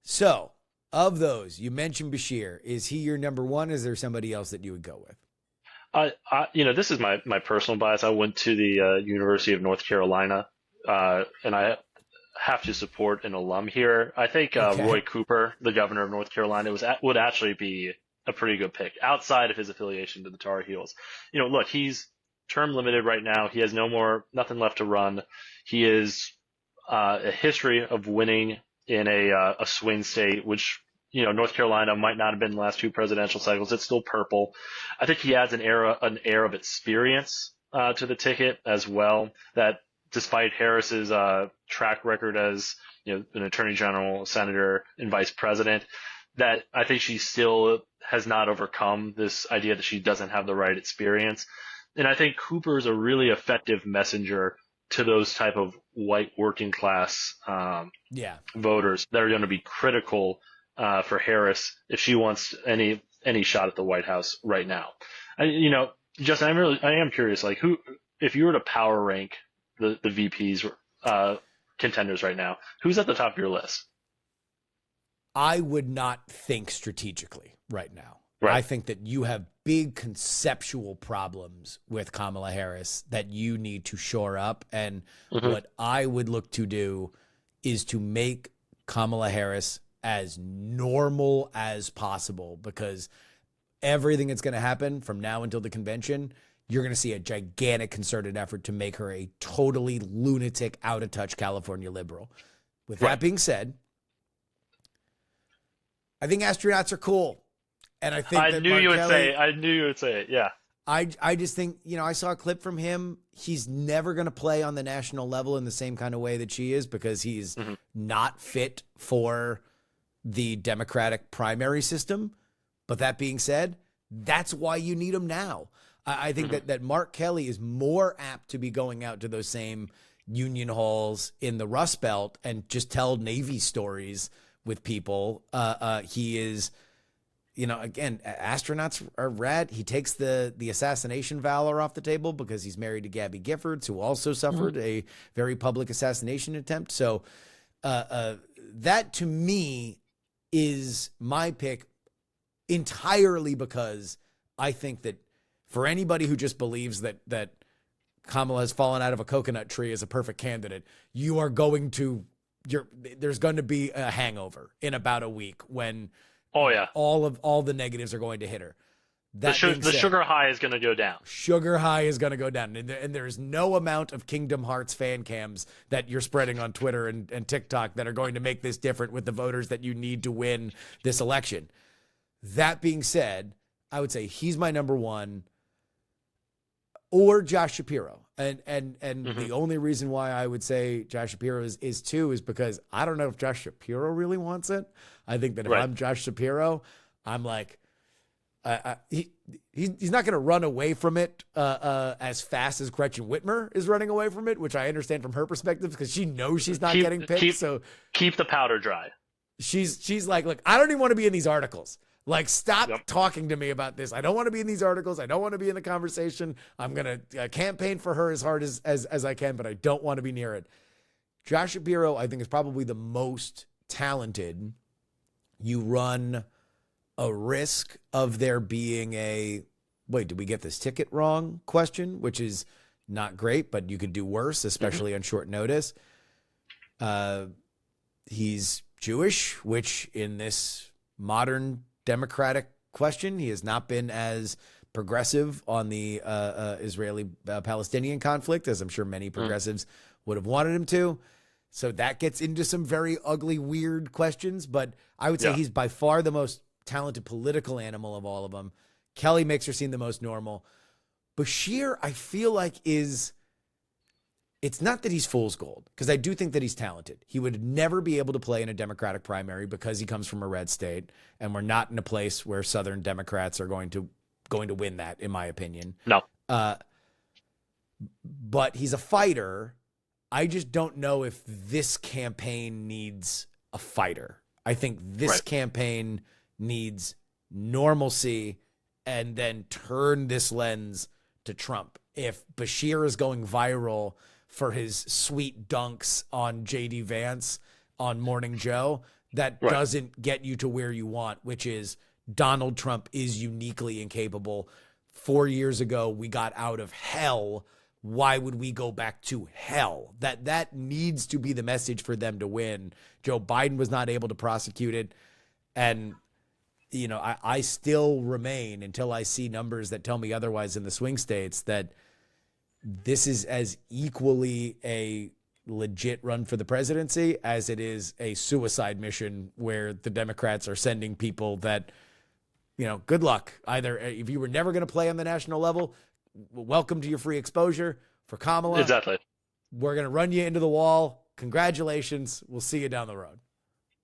So, of those, you mentioned Bashir. Is he your number one? Is there somebody else that you would go with? This is my personal bias. I went to the University of North Carolina, and I have to support an alum here. I think Roy Cooper, the governor of North Carolina, would actually be a pretty good pick outside of his affiliation to the Tar Heels. Look, he's term limited right now. He has nothing left to run. He is a history of winning in a swing state, which North Carolina might not have been the last 2 presidential cycles. It's still purple. I think he adds an air of experience to the ticket as well, that despite Harris's track record as an attorney general, senator, and vice president, that I think she still has not overcome this idea that she doesn't have the right experience. And I think Cooper is a really effective messenger to those type of white working class voters that are going to be critical for Harris if she wants any shot at the White House right now. Justin, I am curious, like, who, if you were to power rank the VP's contenders right now, who's at the top of your list? I would not think strategically right now. Right. I think that you have big conceptual problems with Kamala Harris that you need to shore up. And what I would look to do is to make Kamala Harris as normal as possible, because everything that's going to happen from now until the convention, you're going to see a gigantic concerted effort to make her a totally lunatic, out of touch California liberal. With that being said, I think astronauts are cool. And I think I knew you would say it. Yeah. I just think, I saw a clip from him. He's never going to play on the national level in the same kind of way that she is, because he's not fit for the Democratic primary system. But that being said, that's why you need him now. I think that Mark Kelly is more apt to be going out to those same union halls in the Rust Belt and just tell Navy stories with people. He is, again, astronauts are rad. He takes the assassination valor off the table because he's married to Gabby Giffords, who also suffered a very public assassination attempt. So that to me is my pick, entirely because I think that for anybody who just believes that Kamala has fallen out of a coconut tree as a perfect candidate, there's going to be a hangover in about a week when all the negatives are going to hit her. The sugar high is going to go down. Sugar high is going to go down. And there's no amount of Kingdom Hearts fan cams that you're spreading on Twitter and TikTok that are going to make this different with the voters that you need to win this election. That being said, I would say he's my number one, or Josh Shapiro. And the only reason why I would say Josh Shapiro is two is because I don't know if Josh Shapiro really wants it. I think that if I'm Josh Shapiro, I'm like, he's not going to run away from it as fast as Gretchen Whitmer is running away from it, which I understand from her perspective because she knows she's not getting picked. So keep the powder dry. She's like, look, I don't even want to be in these articles. Like, stop talking to me about this. I don't want to be in these articles. I don't want to be in the conversation. I'm going to campaign for her as hard as I can, but I don't want to be near it. Josh Shapiro, I think, is probably the most talented. You run a risk of there being did we get this ticket wrong question, which is not great, but you could do worse, especially on short notice. He's Jewish, which in this modern Democratic question, he has not been as progressive on the Israeli-Palestinian conflict as I'm sure many progressives would have wanted him to. So that gets into some very ugly, weird questions. But I would say he's by far the most talented political animal of all of them. Kelly makes her seem the most normal. Bashir, I feel like it's not that he's fool's gold, because I do think that he's talented. He would never be able to play in a Democratic primary because he comes from a red state, and we're not in a place where Southern Democrats are going to win that, in my opinion. No. But he's a fighter. I just don't know if this campaign needs a fighter. I think this campaign needs normalcy and then turn this lens to Trump. If Bashir is going viral for his sweet dunks on JD Vance on Morning Joe, that doesn't get you to where you want, which is Donald Trump is uniquely incapable. 4 years ago, we got out of hell. Why would we go back to hell? That needs to be the message for them to win. Joe Biden was not able to prosecute it. And, I still remain, until I see numbers that tell me otherwise in the swing states, that this is as equally a legit run for the presidency as it is a suicide mission where the Democrats are sending people that, good luck. Either if you were never going to play on the national level, welcome to your free exposure. For Kamala, exactly. We're going to run you into the wall. Congratulations. We'll see you down the road.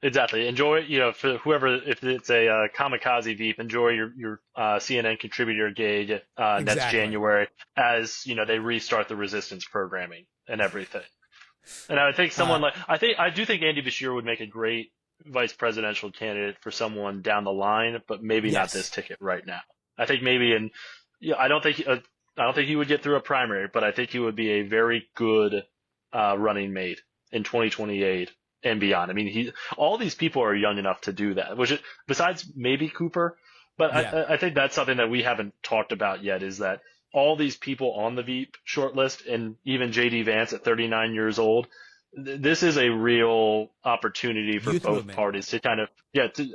Exactly. Enjoy, for whoever, if it's a kamikaze Veep, enjoy your CNN contributor gig next January as, they restart the resistance programming and everything. And I would think I do think Andy Bashir would make a great vice presidential candidate for someone down the line, but maybe not this ticket right now. I think maybe I don't think he would get through a primary, but I think he would be a very good running mate in 2028 and beyond. I mean, all these people are young enough to do that, which is, besides maybe Cooper, but I think that's something that we haven't talked about yet, is that all these people on the Veep shortlist, and even JD Vance at 39 years old, this is a real opportunity for both parties to kind of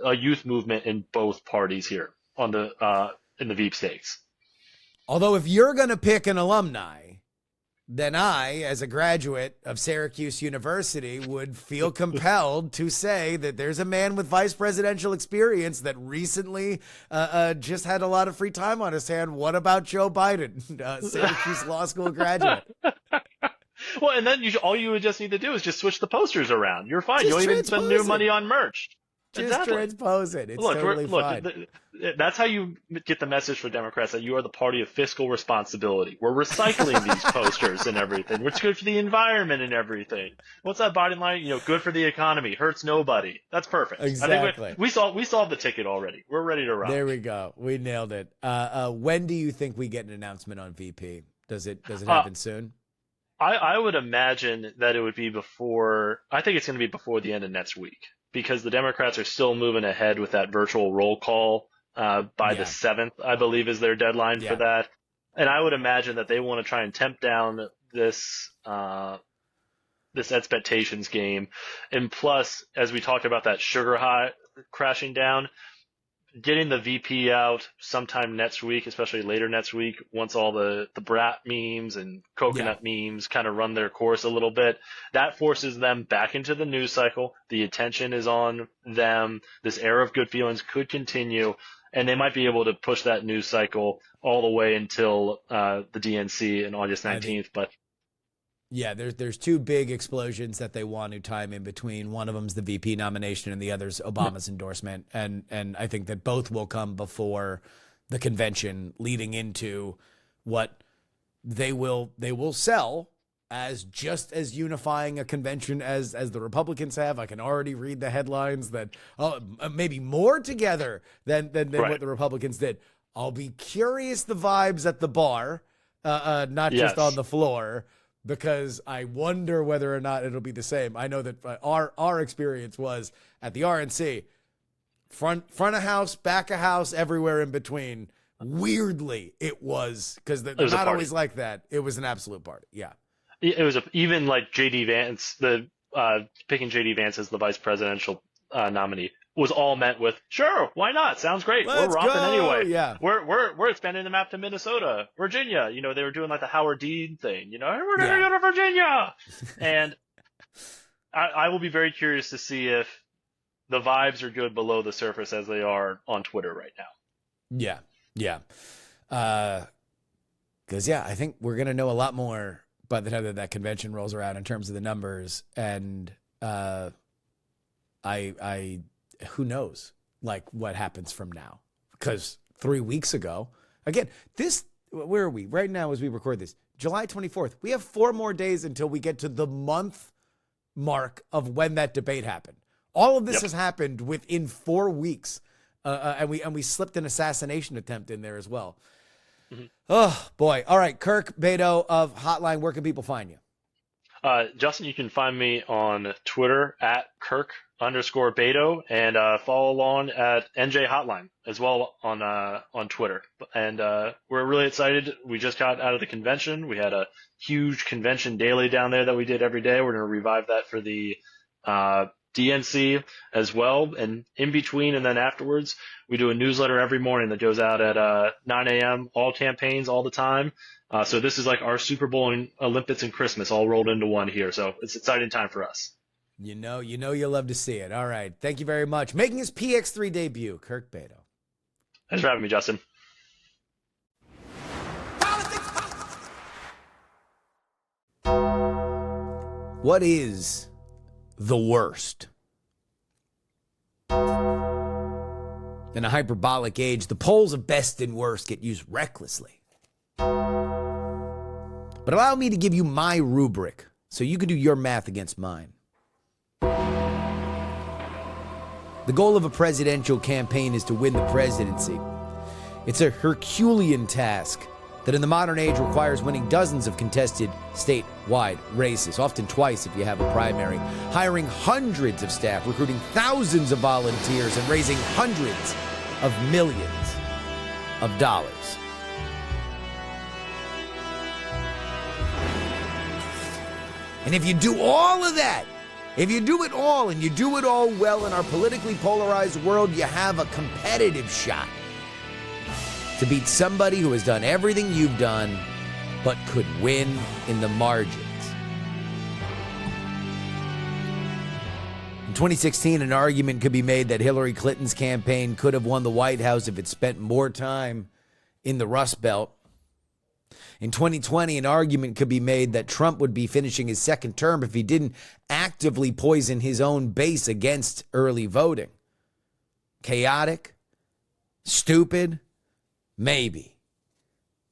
a youth movement in both parties here on the in the Veep stakes. Although if you're going to pick an alumni, then I, as a graduate of Syracuse University, would feel compelled to say that there's a man with vice presidential experience that recently just had a lot of free time on his hand. What about Joe Biden, Syracuse Law School graduate? Well, and then all you would just need to do is just switch the posters around. You're fine. Just You don't even spend new money on merch. Just transpose it. It's totally fine. That's how you get the message for Democrats that you are the party of fiscal responsibility. We're recycling these posters and everything. It's good for the environment and everything. What's that bottom line? Good for the economy. Hurts nobody. That's perfect. Exactly. I think we solved the ticket already. We're ready to rock. There we go. We nailed it. When do you think we get an announcement on VP? Does it happen soon? I would imagine that it would be before. I think it's going to be before the end of next week, because the Democrats are still moving ahead with that virtual roll call by the 7th, I believe, is their deadline for that. And I would imagine that they want to try and temp down this expectations game. And plus, as we talked about that sugar high crashing down, getting the VP out sometime next week, especially later next week, once all the brat memes and coconut memes kind of run their course a little bit, that forces them back into the news cycle. The attention is on them. This era of good feelings could continue, and they might be able to push that news cycle all the way until the DNC on August 19th. Yeah, there's two big explosions that they want to time in between. One of them's the VP nomination, and the other's Obama's endorsement. And I think that both will come before the convention, leading into what they will sell as just as unifying a convention as the Republicans have. I can already read the headlines that maybe more together than what the Republicans did. I'll be curious the vibes at the bar, not just on the floor, because I wonder whether or not it'll be the same. I know that our experience was at the RNC, front of house, back of house, everywhere in between. Weirdly, it was, because they're not always like that. It was an absolute party. Yeah. It was even like J.D. Vance, picking J.D. Vance as the vice presidential nominee was all met with, sure, why not? Sounds great. We're romping anyway. Yeah. We're expanding the map to Minnesota, Virginia. They were doing like the Howard Dean thing. We're going to go to Virginia. And I will be very curious to see if the vibes are good below the surface as they are on Twitter right now. Yeah. Yeah. Because, I think we're going to know a lot more by the time that convention rolls around in terms of the numbers. And who knows, like, what happens from now? Because 3 weeks ago, again, where are we right now as we record this? July 24th. We have 4 more days until we get to the month mark of when that debate happened. All of this has happened within 4 weeks, and we slipped an assassination attempt in there as well. Mm-hmm. Oh boy! All right, Kirk Bado of Hotline. Where can people find you? Justin, you can find me on Twitter at Kirk_Bado, and follow along at NJ Hotline as well on Twitter. And we're really excited. We just got out of the convention. We had a huge convention daily down there that we did every day. We're going to revive that for the DNC as well. And in between and then afterwards, we do a newsletter every morning that goes out at 9 a.m., all campaigns all the time. So this is like our Super Bowl and Olympics and Christmas all rolled into one here. So it's an exciting time for us. You know you'll love to see it. All right. Thank you very much. Making his PX3 debut, Kirk Bado. Thanks for having me, Justin. What is the worst? In a hyperbolic age, the polls of best and worst get used recklessly. But allow me to give you my rubric so you can do your math against mine. The goal of a presidential campaign is to win the presidency. It's a Herculean task that in the modern age requires winning dozens of contested statewide races, often twice if you have a primary, hiring hundreds of staff, recruiting thousands of volunteers, and raising hundreds of millions of dollars. And if you do all of that, if you do it all and you do it all well in our politically polarized world, you have a competitive shot to beat somebody who has done everything you've done but could win in the margins. In 2016, an argument could be made that Hillary Clinton's campaign could have won the White House if it spent more time in the Rust Belt. In 2020, an argument could be made that Trump would be finishing his second term if he didn't actively poison his own base against early voting. Chaotic? Stupid? Maybe.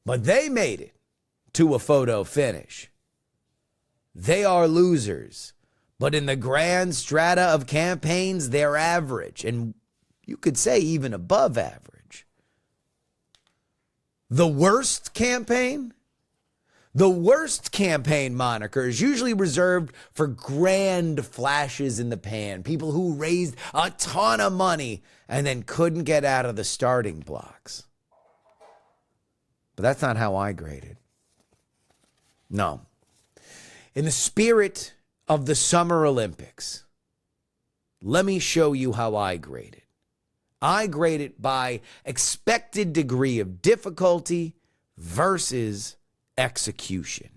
But they made it to a photo finish. They are losers. But in the grand strata of campaigns, they're average. And you could say even above average. The worst campaign? The worst campaign moniker is usually reserved for grand flashes in the pan. People who raised a ton of money and then couldn't get out of the starting blocks. But that's not how I graded. No. In the spirit of the Summer Olympics, let me show you how I grade it. I grade it by expected degree of difficulty versus execution.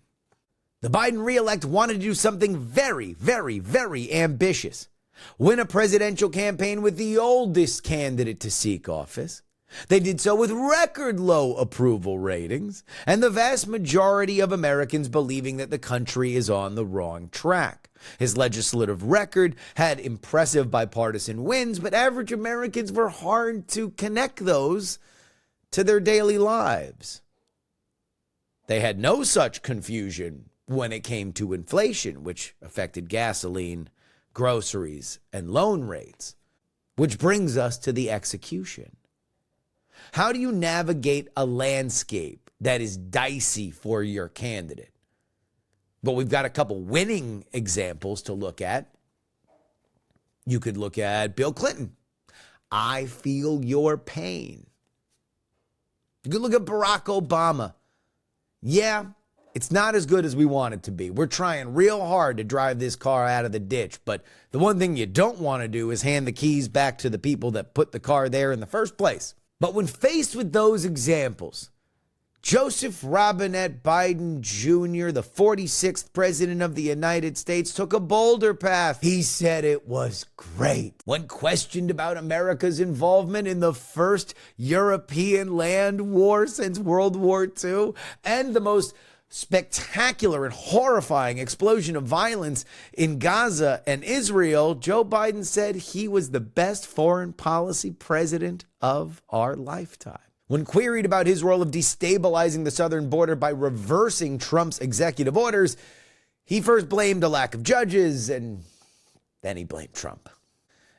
The Biden re-elect wanted to do something very, very, very ambitious. Win a presidential campaign with the oldest candidate to seek office. They did so with record low approval ratings, and the vast majority of Americans believing that the country is on the wrong track. His legislative record had impressive bipartisan wins, but average Americans were hard to connect those to their daily lives. They had no such confusion when it came to inflation, which affected gasoline, groceries, and loan rates. Which brings us to the execution. How do you navigate a landscape that is dicey for your candidate? Well, we've got a couple winning examples to look at. You could look at Bill Clinton. I feel your pain. You could look at Barack Obama. Yeah, it's not as good as we want it to be. We're trying real hard to drive this car out of the ditch, but the one thing you don't want to do is hand the keys back to the people that put the car there in the first place. But when faced with those examples, Joseph Robinette Biden Jr., the 46th president of the United States, took a bolder path. He said it was great. When questioned about America's involvement in the first European land war since World War II and the most spectacular and horrifying explosion of violence in Gaza and Israel, Joe Biden said he was the best foreign policy president of our lifetime. When queried about his role of destabilizing the southern border by reversing Trump's executive orders, he first blamed a lack of judges, and then he blamed Trump.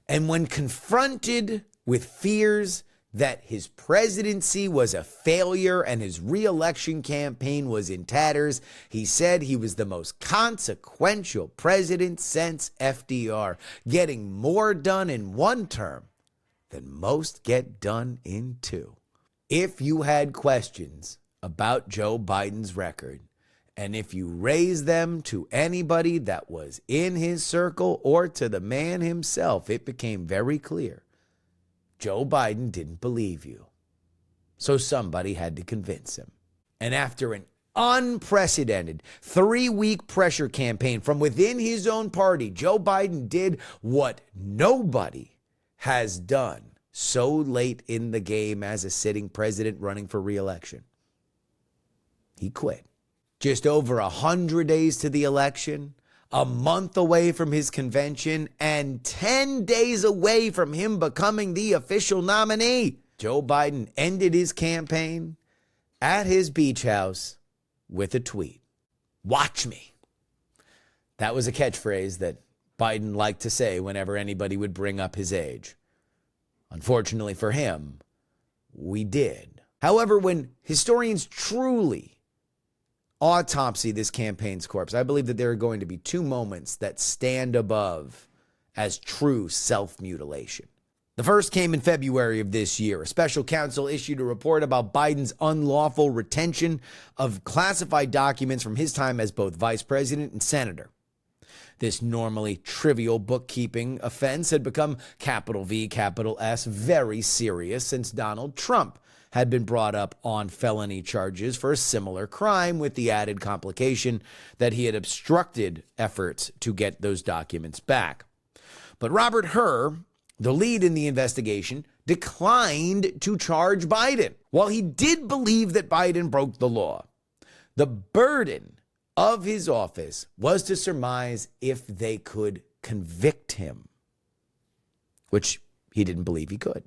And when confronted with fears that his presidency was a failure and his re-election campaign was in tatters, he said he was the most consequential president since FDR, getting more done in one term than most get done in two. If you had questions about Joe Biden's record, and if you raised them to anybody that was in his circle or to the man himself, it became very clear Joe Biden didn't believe you. So somebody had to convince him. And after an unprecedented 3-week pressure campaign from within his own party, Joe Biden did what nobody has done so late in the game as a sitting president running for re-election. He quit. Just over 100 days to the election, a month away from his convention, and 10 days away from him becoming the official nominee, Joe Biden ended his campaign at his beach house with a tweet. Watch me. That was a catchphrase that Biden liked to say whenever anybody would bring up his age. Unfortunately for him, we did. However, when historians truly autopsy this campaign's corpse, I believe that there are going to be two moments that stand above as true self-mutilation. The first came in February of this year. A special counsel issued a report about Biden's unlawful retention of classified documents from his time as both vice president and senator. This normally trivial bookkeeping offense had become capital V, capital S, very serious since Donald Trump had been brought up on felony charges for a similar crime, with the added complication that he had obstructed efforts to get those documents back. But Robert Hur, the lead in the investigation, declined to charge Biden. While he did believe that Biden broke the law, the burden of his office was to surmise if they could convict him, which he didn't believe he could.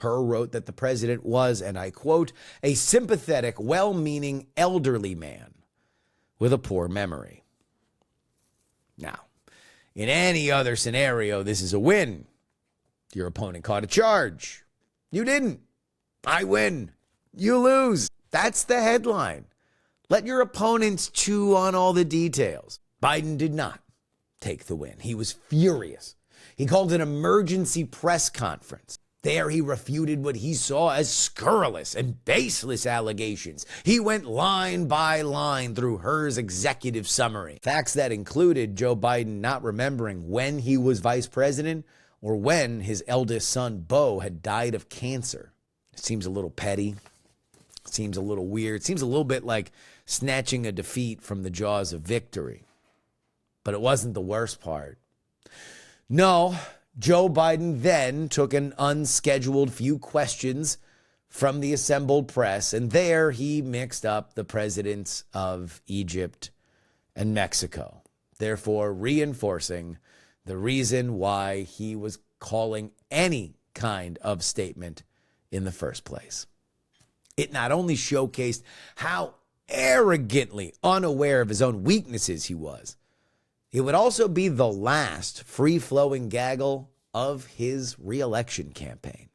Hur wrote that the president was, and I quote, a sympathetic, well-meaning elderly man with a poor memory. Now, in any other scenario, this is a win. Your opponent caught a charge. You didn't. I win. You lose. That's the headline. Let your opponents chew on all the details. Biden did not take the win. He was furious. He called an emergency press conference. There he refuted what he saw as scurrilous and baseless allegations. He went line by line through Hur's executive summary. Facts that included Joe Biden not remembering when he was vice president or when his eldest son, Beau, had died of cancer. It seems a little petty. It seems a little weird. It seems a little bit like snatching a defeat from the jaws of victory. But it wasn't the worst part. No, Joe Biden then took an unscheduled few questions from the assembled press, and there he mixed up the presidents of Egypt and Mexico, therefore reinforcing the reason why he was calling any kind of statement in the first place. It not only showcased how arrogantly unaware of his own weaknesses he was, it would also be the last free-flowing gaggle of his re-election campaign.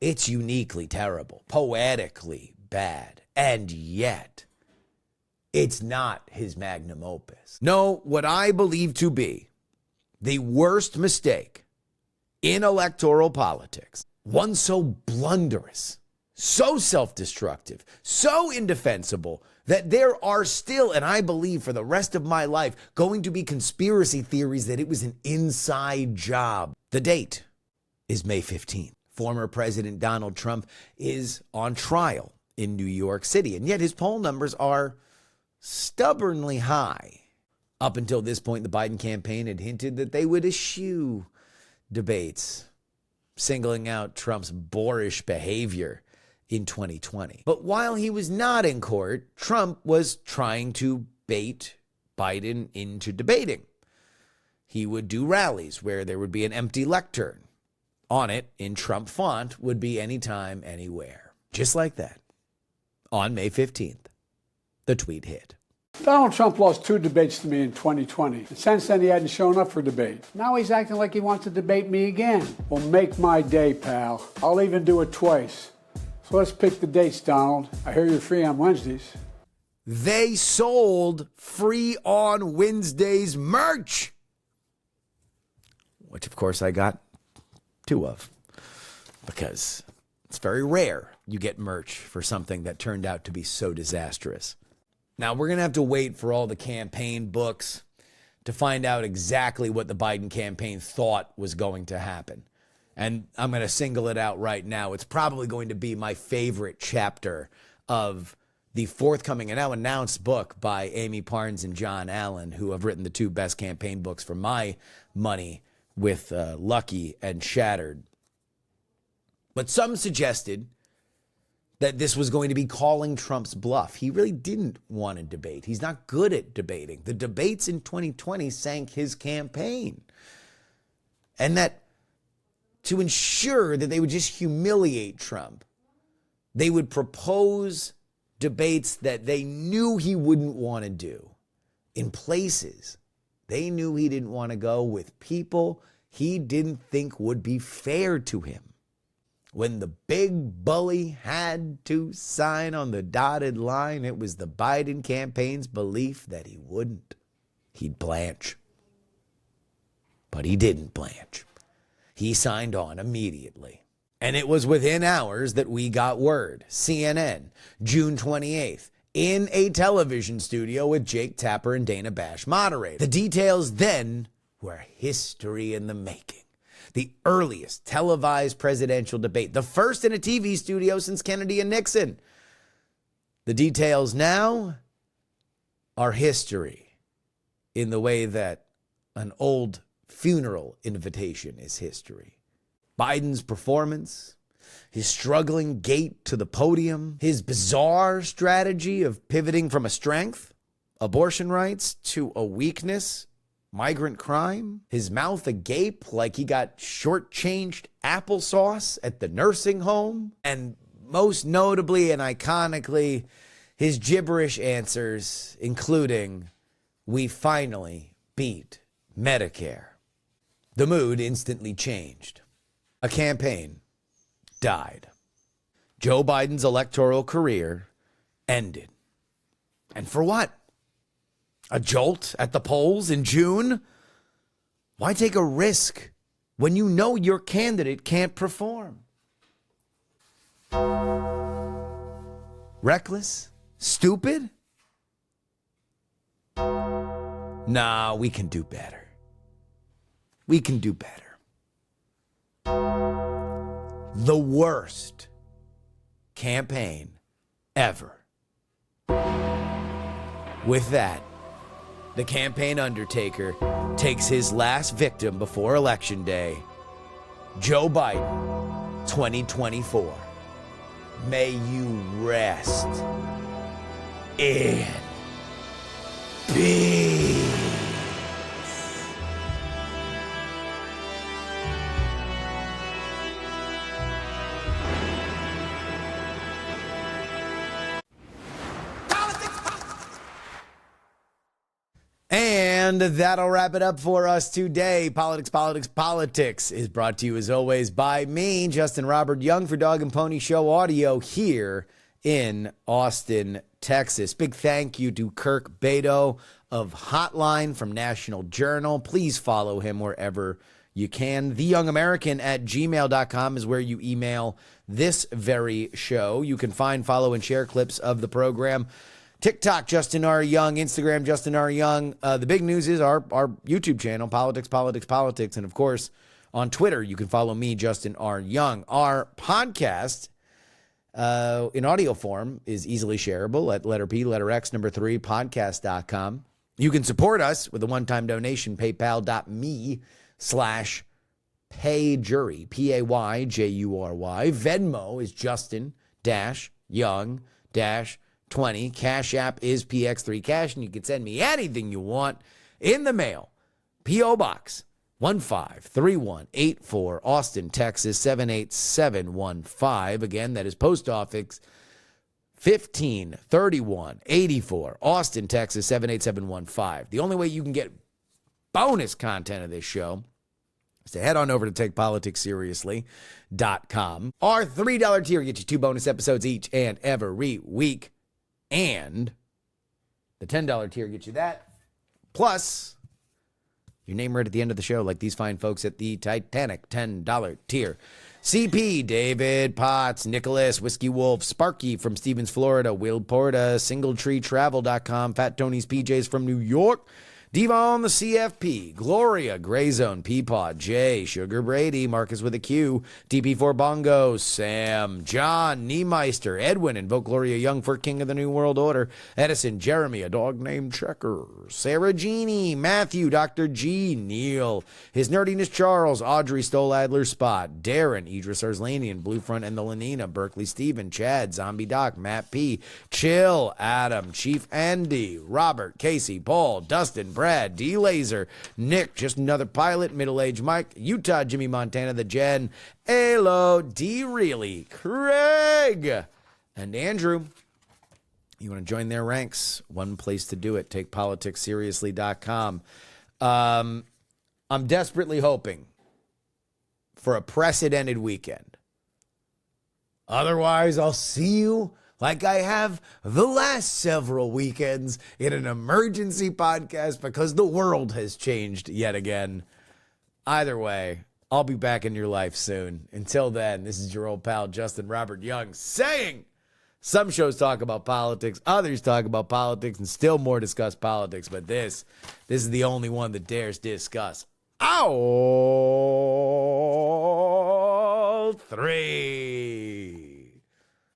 It's uniquely terrible, poetically bad, and yet it's not his magnum opus. No, what I believe to be the worst mistake in electoral politics, one so blunderous, so self-destructive, so indefensible, that there are still, and I believe for the rest of my life, going to be conspiracy theories that it was an inside job. The date is May 15th. Former President Donald Trump is on trial in New York City, and yet his poll numbers are stubbornly high. Up until this point, the Biden campaign had hinted that they would eschew debates, singling out Trump's boorish behavior in 2020. But while he was not in court, Trump was trying to bait Biden into debating. He would do rallies where there would be an empty lectern. On it, in Trump font, would be anytime, anywhere. Just like that. On May 15th, the tweet hit. Donald Trump lost 2 debates to me in 2020. And since then, he hadn't shown up for debate. Now he's acting like he wants to debate me again. Well, make my day, pal. I'll even do it twice. So let's pick the dates, Donald. I hear you're free on Wednesdays. They sold free on Wednesdays merch, which of course I got 2 of, because it's very rare you get merch for something that turned out to be so disastrous. Now, we're going to have to wait for all the campaign books to find out exactly what the Biden campaign thought was going to happen. And I'm going to single it out right now. It's probably going to be my favorite chapter of the forthcoming and now announced book by Amy Parnes and John Allen, who have written the 2 best campaign books for my money, with Lucky and Shattered. But some suggested that this was going to be calling Trump's bluff. He really didn't want to debate. He's not good at debating. The debates in 2020 sank his campaign. And that to ensure that they would just humiliate Trump, they would propose debates that they knew he wouldn't want to do in places they knew he didn't want to go, with people he didn't think would be fair to him. When the big bully had to sign on the dotted line, it was the Biden campaign's belief that he wouldn't. He'd blanch. But he didn't blanch. He signed on immediately. And it was within hours that we got word. CNN, June 28th. In a television studio with Jake Tapper and Dana Bash moderating. The details then were history in the making. the earliest televised presidential debate, the first in a TV studio since Kennedy and Nixon. The details now are history in the way that an old funeral invitation is history. Biden's performance, his struggling gait to the podium, his bizarre strategy of pivoting from a strength, abortion rights, to a weakness, migrant crime, his mouth agape like he got shortchanged applesauce at the nursing home, and most notably and iconically, his gibberish answers, including, "We finally beat Medicare." The mood instantly changed. A campaign died. Joe Biden's electoral career ended. And for what? A jolt at the polls in June? Why take a risk when you know your candidate can't perform? Reckless? Stupid? Nah, we can do better. We can do better. The worst campaign ever. With that, the campaign Undertaker takes his last victim before Election Day. Joe Biden, 2024. May you rest in peace. And that'll wrap it up for us today. Politics is brought to you, as always, by me, Justin Robert Young, for Dog and Pony Show Audio here in Austin, Texas. Big thank you to Kirk Bado of Hotline from National Journal. Please follow him wherever you can. TheYoungAmerican@gmail.com is where you email this very show. You can find, follow, and share clips of the program. TikTok, Justin R. Young. Instagram, Justin R. Young. The big news is our YouTube channel, Politics. And, of course, on Twitter, you can follow me, Justin R. Young. Our podcast in audio form is easily shareable at letter P, letter X, number 3, podcast.com. You can support us with a one-time donation, paypal.me/payjury, PAYJURY. Venmo is Justin-Young-20. Cash App is PX3 Cash, and you can send me anything you want in the mail. P.O. Box 153184, Austin, Texas 78715. Again, that is Post Office 153184, Austin, Texas 78715. The only way you can get bonus content of this show is to head on over to TakePoliticsSeriously.com. Our $3 tier gets you 2 bonus episodes each and every week. And the $10 tier gets you that. Plus, your name right at the end of the show, like these fine folks at the Titanic $10 tier. CP, David Potts, Nicholas, Whiskey Wolf, Sparky from Stevens, Florida, Will Porta, SingleTreeTravel.com, Fat Tony's PJs from New York, Devon the CFP, Gloria, Grayzone, Peapod, Jay, Sugar Brady, Marcus with a Q, TP4 Bongo, Sam, John, Niemeister, Edwin, Invoke Gloria Young for King of the New World Order, Edison, Jeremy, a dog named Checker, Sarah Jeannie, Matthew, Dr. G, Neil, His Nerdiness Charles, Audrey Stoll Adler Spot, Darren, Idris Arslanian, Bluefront and the Lenina, Berkeley Steven, Chad, Zombie Doc, Matt P, Chill, Adam, Chief Andy, Robert, Casey, Paul, Dustin, Brad, D. Laser, Nick, Just Another Pilot, Middle-Aged Mike, Utah, Jimmy Montana, The Jen, Alo, D. Reilly, Craig, and Andrew. You want to join their ranks? One place to do it, TakePoliticsSeriously.com. I'm desperately hoping for a precedented weekend. Otherwise, I'll see you like I have the last several weekends in an emergency podcast because the world has changed yet again. Either way, I'll be back in your life soon. Until then, this is your old pal, Justin Robert Young, saying some shows talk about politics, others talk about politics, and still more discuss politics. But this is the only one that dares discuss. Ow! 3.